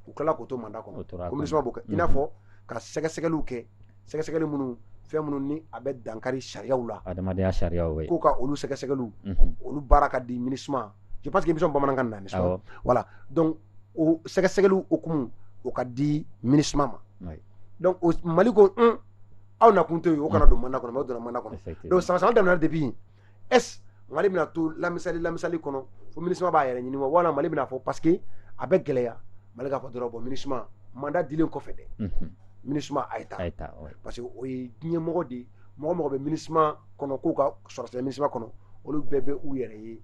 u tilala k'o to mandat kɔnɔ ko MINUSMA b'o kɛ i n'a fɔ ka sɛgɛsɛgɛliw kɛ sɛgɛsɛgɛli minnu fɛn minnu ni a bɛ dankari sariyaw la adamadenya sariyaw ko ka olu sɛgɛsɛgɛliw olu baara ka di MINUSMA je pense que émission bamanankan na n'est-ce pas voilà donc o sɛgɛsɛgɛliw hukumu o ka di MINUSMA ma donc Mali ko aw na kun to yen o kana don mandat kɔnɔ mais o donna mandat kɔnɔ donc sama-sama daminɛna depuis est Mali bɛna to lamisali kɔnɔ fo MINUSMA b'a yɛrɛ ɲini wa wala Mali bɛna fɔ parce que a bɛ gɛlɛya Mali k'a fɔ dɔrɔn bon MINUSMA mandat dilen kɔfɛ dɛ MINUSMA a ye taa parce que o ye diɲɛmɔgɔ de mɔgɔ bɛ MINUSMA kɔnɔ k'u ka sɔrɔsira MINUSMA kɔnɔ olu bɛɛ bɛ u yɛrɛ ye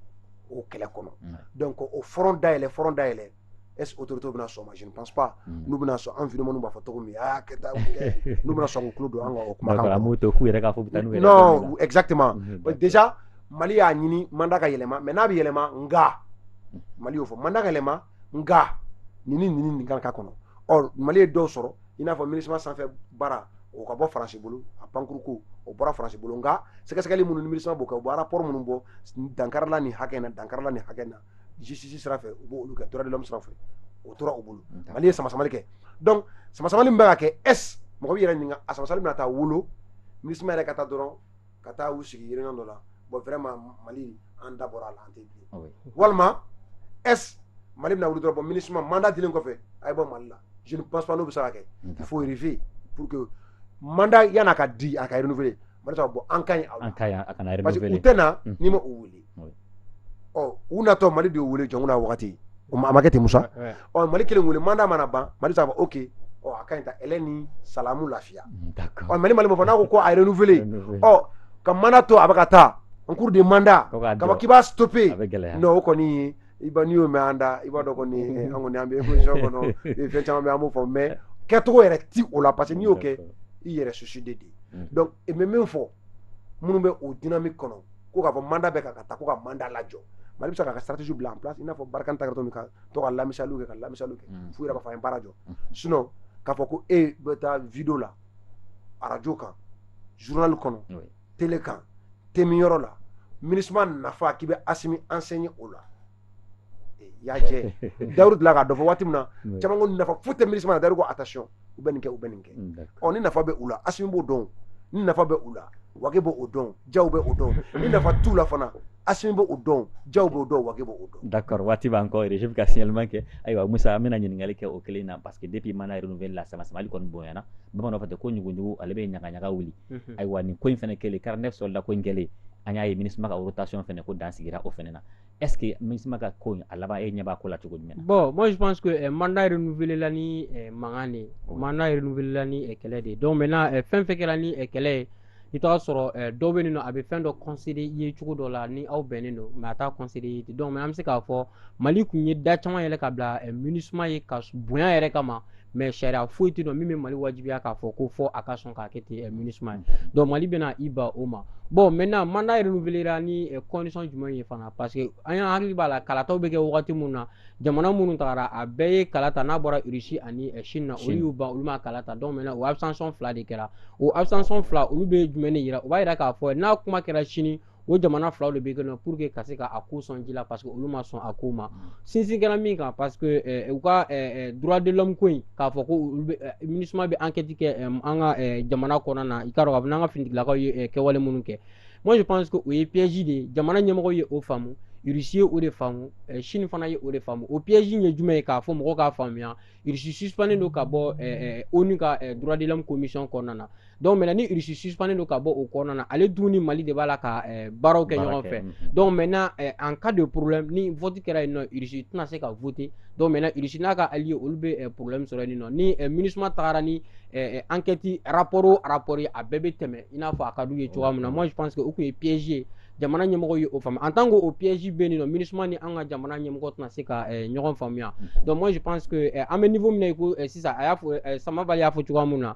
o kɛlɛ kɔnɔ donc o front dayɛlɛ est-ce que autorité bɛna sɔn ma je ne pense pas n'u bɛna sɔn an vidéoman b'a fɔ cogo min kɛ taa n'u bɛna sɔn k'u tulo don an ka o kumakan non exactement déjà Mali y'a ɲini mandat ka yɛlɛma mais n'a bɛ yɛlɛma nka Mali y'o fɔ mandat ka yɛlɛma nka nin kan ka kɔnɔ Mali ye dɔw sɔrɔ i n'a fɔ MINUSMA sanfɛ baara o ka bɔ Faransi bolo a pankuru ko o bɔra Faransi bolo nka sɛgɛsɛgɛli minnu ni MINUSMA b'o kɛ u bɛ rapport minnu bɔ dankarila nin hakɛ in na justice sira fɛ u b'olu kɛ droit de l'homme sira fɛ o tora u bolo Mali ye sama-samali kɛ donc sama-samali min bɛ ka kɛ est mɔgɔ bɛ yɛrɛ ɲininka a sama-samali bɛna taa wolo MINUSMA yɛrɛ ka taa dɔrɔn ka taa u sigi yirinɔ dɔ la bon vraiment Mali an da bɔra a la an tɛ bilen walima est Mali bɛna wuli dɔrɔn bon MINUSMA mandat dilen kɔfɛ a ye bɔ Mali la je ne pense pas n'o bɛ se ka kɛ il faut vérifier pour que mandat yan'a ka di a ka renouveler Mali sɔrɔ bon an ka ɲi a kana parce que u tɛ na n'i ma u wele u natɔ Mali de y'u wele jɔnkun na wagati a ma kɛ ten Musa Mali kelen wele mandat mana ban Mali sɔrɔ ok a ka ɲi ta ɛlɛ ni salamu lafiya Mali m'o fɔ n'a ko a ye renouveler ka mandat to a bɛ ka taa en cours de mandat k'a fɔ k'i b'a stopper non o kɔni ye n'i y'o mɛn an da i b'a dɔn kɔni an kɔni an bɛ opposition kɔnɔ fɛn caman bɛ an b'o fɔ mais kɛcogo yɛrɛ ti o la parce que n'i y'o kɛ i yɛrɛ suicide de donc i bɛ min fɔ minnu bɛ o dynamique kɔnɔ ko k'a fɔ mandat bɛ ka taa ko ka mandat lajɔ Mali bɛ se ka stratégie bila en place i n'a fɔ Barkhane ta kɛra min ka to ka lamisaliw kɛ f'u yɛrɛ b'a fɔ an ye baara jɔ sinon k'a fɔ ko e bɛ taa vidéo la radio kan journal kɔnɔ télé kan temiyɔrɔ la MINUSMA nafa k'i bɛ Assimi enseigner o la y'a jɛ Dawudu dilan k'a dɔ fɔ waati min na caman ko nafa foyi tɛ MINUSMA na Dawudu ko attention u bɛ nin kɛ ni nafa bɛ u la Assimi b'o dɔn ni nafa bɛ u la Wage b'o dɔn Diaw bɛ o dɔn ni nafa t'u la fana Assimi bo o dɔn jaw bo dɔn wage bo o dɔn. D'accord, waati b'an kɔ je ka signalement kɛ ayiwa Musa an bɛna ɲininkali kɛ o kelen na parce que depuis mana renouveler la sama samali kɔni bonyana bamananw fɛ ten ko ɲuguɲugu ale bɛ ɲagaɲaga wuli ayiwa nin ko in fɛnɛ kɛlen 49 soldat ko in kɛlen an y'a ye MINUSMA ka rotation fɛnɛ ko dan sigira o fɛnɛ na est ce que MINUSMA ka ko in a laban e ɲɛ b'a ko la cogo jumɛn na? Bon, moi je pense que mandat renouvelé la ni mankan de mandat renouvelé la ni kɛlɛ de donc maintenant fɛn fɛn kɛra ni kɛlɛ ye i t'a sɔrɔ dɔw bɛ nin nɔ a bɛ fɛn dɔ considérer i ye cogo dɔ la ni aw bɛnnen don mais a t'a considérer ten donc an bɛ se k'a fɔ Mali kun ye da caman yɛlɛ ka bila MINUSMA ye ka bonya yɛrɛ kama mais sariya foyi tɛ yen nɔ min bɛ Mali wajibiya k'a fɔ ko fɔ a ka sɔn k'a kɛ ten MINUSMA ye donc Mali bɛna i ban o ma bon maintenant mandat renouvelé la ni condition jumɛn ye fana parce que an y'an hakili b'a la kalataw bɛ kɛ wagati mun na jamana minnu tagara a bɛɛ ye kala ta n'a bɔra Russie ani Chine na olu y'u ban olu ma kala ta donc maintenant o abstention fila de kɛra o abstention fila olu bɛ jumɛn de yira o b'a yira k'a fɔ n'a kuma kɛra sini o jamana filaw de bɛ kɛ nɔ pour que ka se ka a ko sɔn ji la parce que olu ma sɔn a ko ma sinsin kɛra min kan parce que u ka droit de l'homme ko in k'a fɔ ko olu bɛ MINUSMA bɛ enquête kɛ an ka jamana kɔnɔna na i k'a dɔn k'a fɔ n'an ka finitigilakaw ye kɛwale minnu kɛ moi je pense que o ye piège de ye jamana ɲɛmɔgɔ ye o faamu Russie ye o de faamu Chine fana ye o de faamu o piège in ye jumɛn ye k'a fɔ mɔgɔw k'a faamuya Russie suspendé don ka bɔ ONU ka droit de l'homme commission kɔnɔna na donc maintenant ni Russie suspendé don ka bɔ o kɔnɔna na ale dun ni Mali de b'a la ka baaraw kɛ ɲɔgɔn fɛ donc maintenant en cas de problème ni vote kɛra yen nɔ Russie tɛna se ka voter donc maintenant Russie n'a ka allié olu bɛ problème sɔrɔ yen nɔ ni MINUSMA tagara ni enquête rapport o rapport ye a bɛɛ bɛ tɛmɛ i n'a fɔ a ka d'u ye cogoya min na moi je pense que o kun ye piège ye jamana ɲɛmɔgɔ ye o faamu en tant que o piège bɛ yen nɔ MINUSMA ni an ka jamana ɲɛmɔgɔ tɛna se ka ɲɔgɔn faamuya donc moi je pense que an bɛ niveau min na i ko sisan a y'a fɔ Samabali y'a fɔ cogoya min na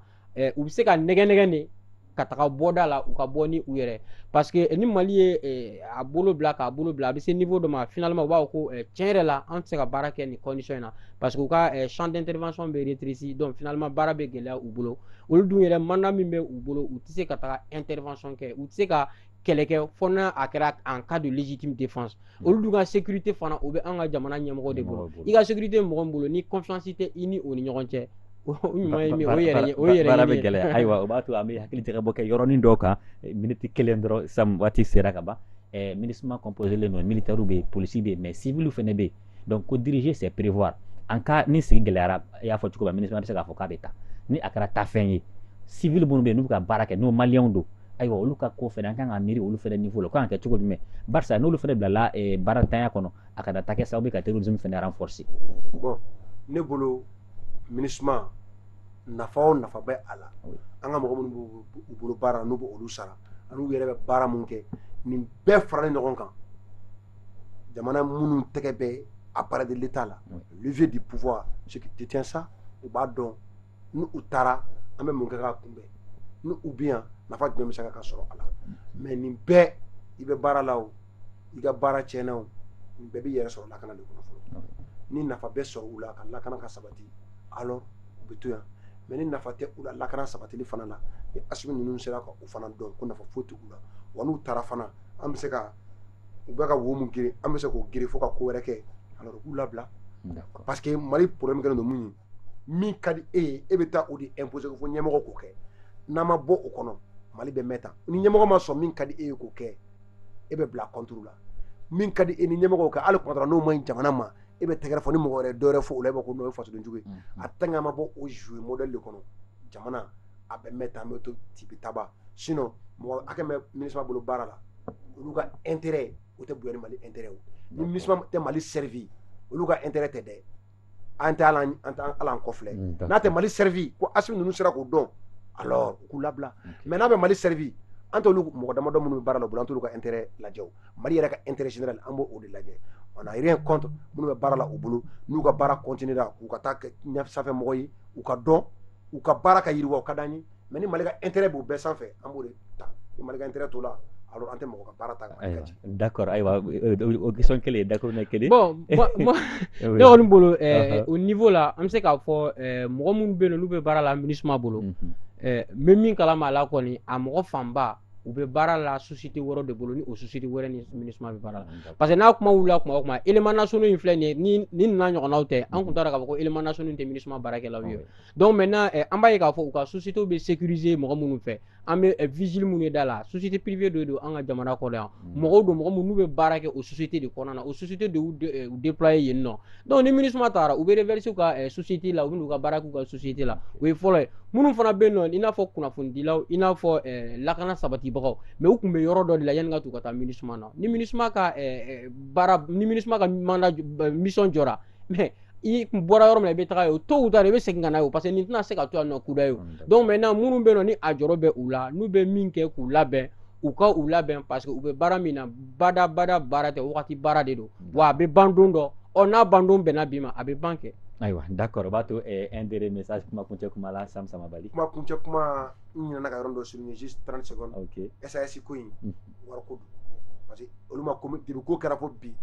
u bɛ se ka nɛgɛ nɛgɛ de ka taga bɔda la u ka bɔ ni u yɛrɛ parce que ni Mali ye a bolo bila k'a bolo bila a bɛ se niveau dɔ ma finalement u b'a fɔ ko tiɲɛ yɛrɛ la an tɛ se ka baara kɛ nin condition in na parce que u ka champ d'intervention bɛ rétréci donc finalement baara bɛ gɛlɛya u bolo olu dun yɛrɛ mandat min bɛ u bolo u tɛ se ka taga intervention kɛ u tɛ se ka kɛlɛ kɛ fɔ n'a a kɛra en cas de légitime défense olu dun ka sécurité fana o bɛ an ka jamana ɲɛmɔgɔ de bolo i ka sécurité mɔgɔ min bolo ni confiance tɛ i ni o ni ɲɔgɔn cɛ o ɲuman ye min o yɛrɛ baara bɛ gɛlɛya ayiwa o b'a to an bɛ hakili jagabɔ kɛ yɔrɔnin dɔw kan minute kelen dɔrɔn sam waati sera ka ban MINUSMA composé len don militaire bɛ yen policier bɛ yen mais civil fana bɛ yen donc ko diriger c'est prévoir en cas ni sigi gɛlɛyara i y'a fɔ cogo min MINUSMA bɛ se k'a fɔ k'a bɛ taa ni a kɛra taafɛn ye civil minnu bɛ yen n'u bɛ ka baara kɛ n'o maliyɛnw don ayiwa olu ka ko fɛnɛ an kan ka miiri olu fɛnɛ niveau la o kan ka kɛ cogo jumɛn barisa n'olu fɛnɛ bilala baaratanya kɔnɔ a kana taa kɛ sababu ye ka terrorisme fɛnɛ renforcer bon ne bolo MINUSMA nafa o nafa bɛ a la an ka mɔgɔ minnu b'u bolo baara n'u bɛ olu sara ani u yɛrɛ bɛ baara mun kɛ nin bɛɛ faralen ɲɔgɔn kan jamana minnu tɛgɛ bɛ appareil de l'état la levier du pouvoir ce qui détient ça u b'a dɔn ni u taara an bɛ mun kɛ k'a kunbɛn ni u bɛ yan nafa jumɛn bɛ se ka sɔrɔ a la mais nin bɛɛ i bɛ baara la o i ka baara tiɲɛna o nin bɛɛ b'i yɛrɛ sɔrɔ lakana de kɔnɔ fɔlɔ ni nafa bɛ sɔrɔ u la ka lakana ka sabati alors u bɛ to yan mais ni nafa tɛ u la lakana sabatili fana la ni Assimi ninnu sera ka o fana dɔn ko nafa foyi tɛ u la wa n'u taara fana an bɛ se ka u bɛ ka wo mun girin an bɛ se k'o girin fo ka ko wɛrɛ kɛ alors u k'u labila parce que Mali problème kɛlen don mun ye min ka di e ye e bɛ taa o de imposer fo ɲɛmɔgɔ k'o kɛ n'a ma bɔ o kɔnɔ Mali bɛ mɛn tan ni ɲɛmɔgɔ ma sɔn min ka di e ye k'o kɛ e bɛ bila contre la min ka di e ni ɲɛmɔgɔ kɛ hali kuma n'o ma ɲi jamana ma e bɛ tɛgɛrɛ fɔ ni mɔgɔ wɛrɛ dɔwɛrɛ fɔ o la e b'a ko n'o ye fasoden jugu ye a tant que ma bɔ o jouer modèle de kɔnɔ jamana a bɛ mɛn tan an bɛ to tibi taba sinon mɔgɔ hakɛ bɛ MINUSMA bolo baara la olu ka intérêt o tɛ bonya ni Mali intérêt o ni MINUSMA tɛ Mali servi olu ka intérêt tɛ dɛ an tɛ ala an kɔfilɛ n'a tɛ Mali servi ko Assimi ninnu sera k'o dɔn alors u k'u labila mais n'a bɛ Mali servi an t'olu mɔgɔ damadɔ minnu bɛ baara la u bolo an t'olu ka intérêt lajɛ o Mali yɛrɛ ka intérêt général an b'o de lajɛ on n'a rien contre minnu bɛ baara la u bolo n'u ka baara continuera k'u ka taa kɛ sanfɛ mɔgɔ ye u ka dɔn u ka baara ka yiriwa o ka d'an ye mais ni Mali ka intérêt b'u bɛɛ sanfɛ an b'o de ta ni Mali ka intérêt t'o la alors an tɛ mɔgɔ ka baara ta d'accord ayiwa o question kelen d'accord na kelen bon moi ne kɔni bolo au niveau la an bɛ se k'a fɔ mɔgɔ minnu bɛ yen n'u bɛ baara la MINUSMA bolo n bɛ min kalama a la kɔni a mɔgɔ fanba u bɛ baara la société wɛrɛ de bolo ni o société wɛrɛ ni MINUSMA bɛ baara la parce que n'a kuma wulila kuma o kuma élément nationaux in filɛ nin ye ni nana ɲɔgɔnnaw tɛ an tun t'a dɔn k'a fɔ ko élément nationaux tɛ MINUSMA baarakɛlaw ye donc maintenant an b'a ye k'a fɔ u ka société bɛ sécuriser mɔgɔ minnu fɛ an bɛ vigile minnu ye da la société privée dɔ don an ka jamana kɔnɔ yan mɔgɔw don mɔgɔ minnu n'u bɛ baara kɛ o société de kɔnɔna na o société de y'u déployer yen nɔ donc ni MINUSMA taara u bɛ reverser u ka société la u bɛ n'u ka baara k'u ka société la o ye fɔlɔ ye minnu fana bɛ yen nɔ i n'a fɔ kunnafonidilaw i n'a fɔ lakana sabatibagaw mais u tun bɛ yɔrɔ dɔ de la yanni ka t'u ka taa MINUSMA na ni MINUSMA ka baara ni MINUSMA ka mission jɔra mais i kun bɔra yɔrɔ min na i bɛ taga ye o tôt ou tard i bɛ segin ka na ye o parce que nin tɛna se ka to yan nɔ kuda ye o donc maintenant minnu bɛ yen nɔ ni a jɔrɔ bɛ u la n'u bɛ min kɛ k'u labɛn u ka u labɛn parce que u bɛ baara min na bada baara tɛ wagati baara de don wa a bɛ ban don dɔ n'a ban don bɛnna bi ma a bɛ ban kɛ. Ayiwa d'accord o b'a to un dernier message kuma kuncɛ kuma la Sam Samabali. kuma kuncɛ kuma n ɲinɛna ka yɔrɔ dɔ souligner juste 30 secondes. ok SAS ko in wariko don parce que olu ma ko depuis ko kɛra fo bi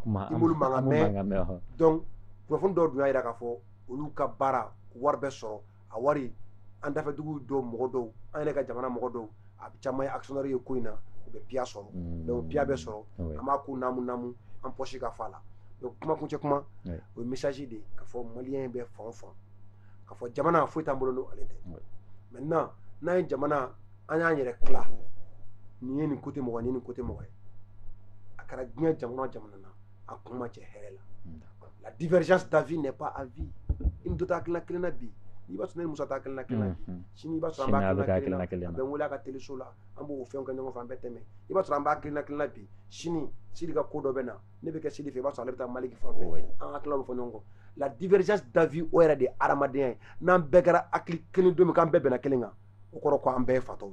kuma i m'olu mankan mɛn donc kunnafoni dɔw dun y'a yira k'a fɔ olu ka baara wari bɛ sɔrɔ a wari an dafɛdugu dɔw mɔgɔ dɔw an yɛrɛ ka jamana mɔgɔ dɔw a caman ye actionnaire ye ko in na u bɛ piya sɔrɔ donc piya bɛ sɔrɔ an b'a ko naamu an poche ka fa la donc kuma kuncɛ kuma o ye message de k'a fɔ maliyɛn bɛ fan o fan k'a fɔ jamana foyi t'an bolo n'o ale tɛ maintenant n'an ye jamana an y'an yɛrɛ tila nin ye nin côté mɔgɔ ni nin côté mɔgɔ ye a kɛra diɲɛ jamana o jamana na a kun ma cɛ hɛrɛ la la divergence d'avis n'est pas à vie i ni dɔ ta hakilina kelen na bi i b'a sɔrɔ ne ni Musa ta hakilina kelen na bi sini i b'a sɔrɔ an b'a hakilina kelen na a bɛ n wele a ka téléso la an b'o fɛnw kɛ ɲɔgɔn fɛ an bɛ tɛmɛ i b'a sɔrɔ an b'a hakilina kelen na bi sini Sidi ka ko dɔ bɛ na ne bɛ kɛ Sidi fɛ i b'a sɔrɔ ale bɛ taa Maliki fan fɛ an hakilina bɛ fɔ ɲɔgɔn kɔ la divergence d'avis o yɛrɛ de ye hadamadenya ye n'an bɛɛ kɛra hakili kelen don min k'an bɛɛ bɛnna kelen kan o kɔrɔ ko an bɛɛ ye fatɔw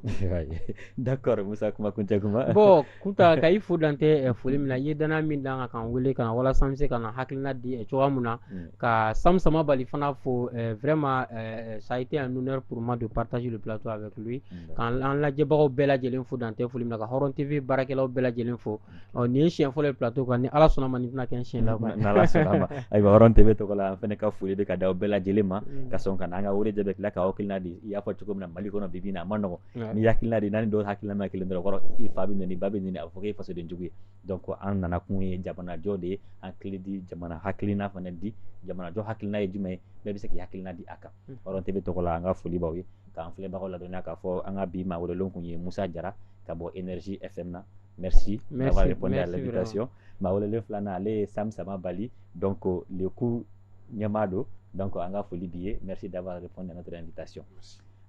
d'accord Musa kuma kuncɛ kuma bon Kunta ka i fo dan tɛ foli min na i ye danaya min d'an kan k'an wele ka na walasa an bɛ se ka na hakilina di cogoya min na ka Sam Samabali fana fo vraiment ça a été un honneur pour moi de partager le plateau avec lui k'an lajɛbagaw bɛɛ lajɛlen fo dan tɛ foli min na ka Hɔrɔn TV baarakɛlaw bɛɛ lajɛlen fo nin ye siɲɛ fɔlɔ ye plateau kan ni Ala sɔnna ma nin tɛna kɛ n siɲɛ laban ye n'Ala sɔnna ma ayiwa Hɔrɔn TV tɔgɔ la an fɛnɛ ka foli bɛ ka d'aw bɛɛ lajɛlen ma ka sɔn ka na an ka wele jaabi tila ka hakilina di i y'a fɔ cogo min na Mali kɔnɔ bibi in na a ma nɔgɔn ni hakilina di naani dɔw hakilina ma kelen dɔrɔn kɔrɔ i fa bɛ nɛni ba bɛ nɛni a bɛ fɔ k'e fasoden jugu ye donc an nana kun ye jamanajɔ de ye an tile di jamana hakilina fana di jamanajɔ hakilina ye jumɛn ye bɛɛ bɛ se k'i hakilina di a kan Hɔrɔn TV tɔgɔ la an ka foli b'aw ye k'an filɛbagaw ladɔnniya k'a fɔ an ka bi maa welelenw kun ye Musa Jara ka bɔ Énergie FM na merci d'avoir répondu à l'invitation maa welelen filanan ale ye Sam Samabali donc le coup ɲɛmaa don donc an ka foli b'i ye merci d'avoir répondu à notre invitation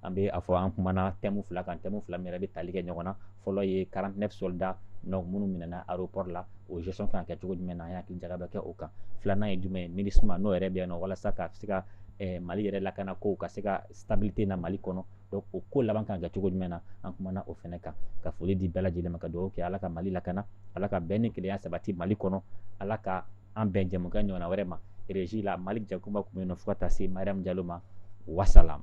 an bɛ a fɔ an kumana thème fila kan thème fila min yɛrɛ bɛ tali kɛ ɲɔgɔn na fɔlɔ ye 49 soldats donc minnu minɛna aéroport la o gestion kan ka kɛ cogo jumɛn na an hakili jagabɛ kɛ o kan filanan ye jumɛn ye MINUSMA n'o yɛrɛ bɛ yan nɔ walasa ka se ka Mali yɛrɛ lakana kow ka se ka stabilité na Mali kɔnɔ donc o ko laban kan ka kɛ cogo jumɛn na an kumana o fɛnɛ kan ka foli di bɛɛ lajɛlen ma ka dugawu kɛ Ala ka Mali lakana Ala ka bɛn ni kelenya sabati Mali kɔnɔ Ala ka an bɛn jɛmukan ɲɔgɔnna wɛrɛ ma régie la Malik Jakuba kun bɛ yen nɔ fo ka taa se Mariam Diallo ma wasalam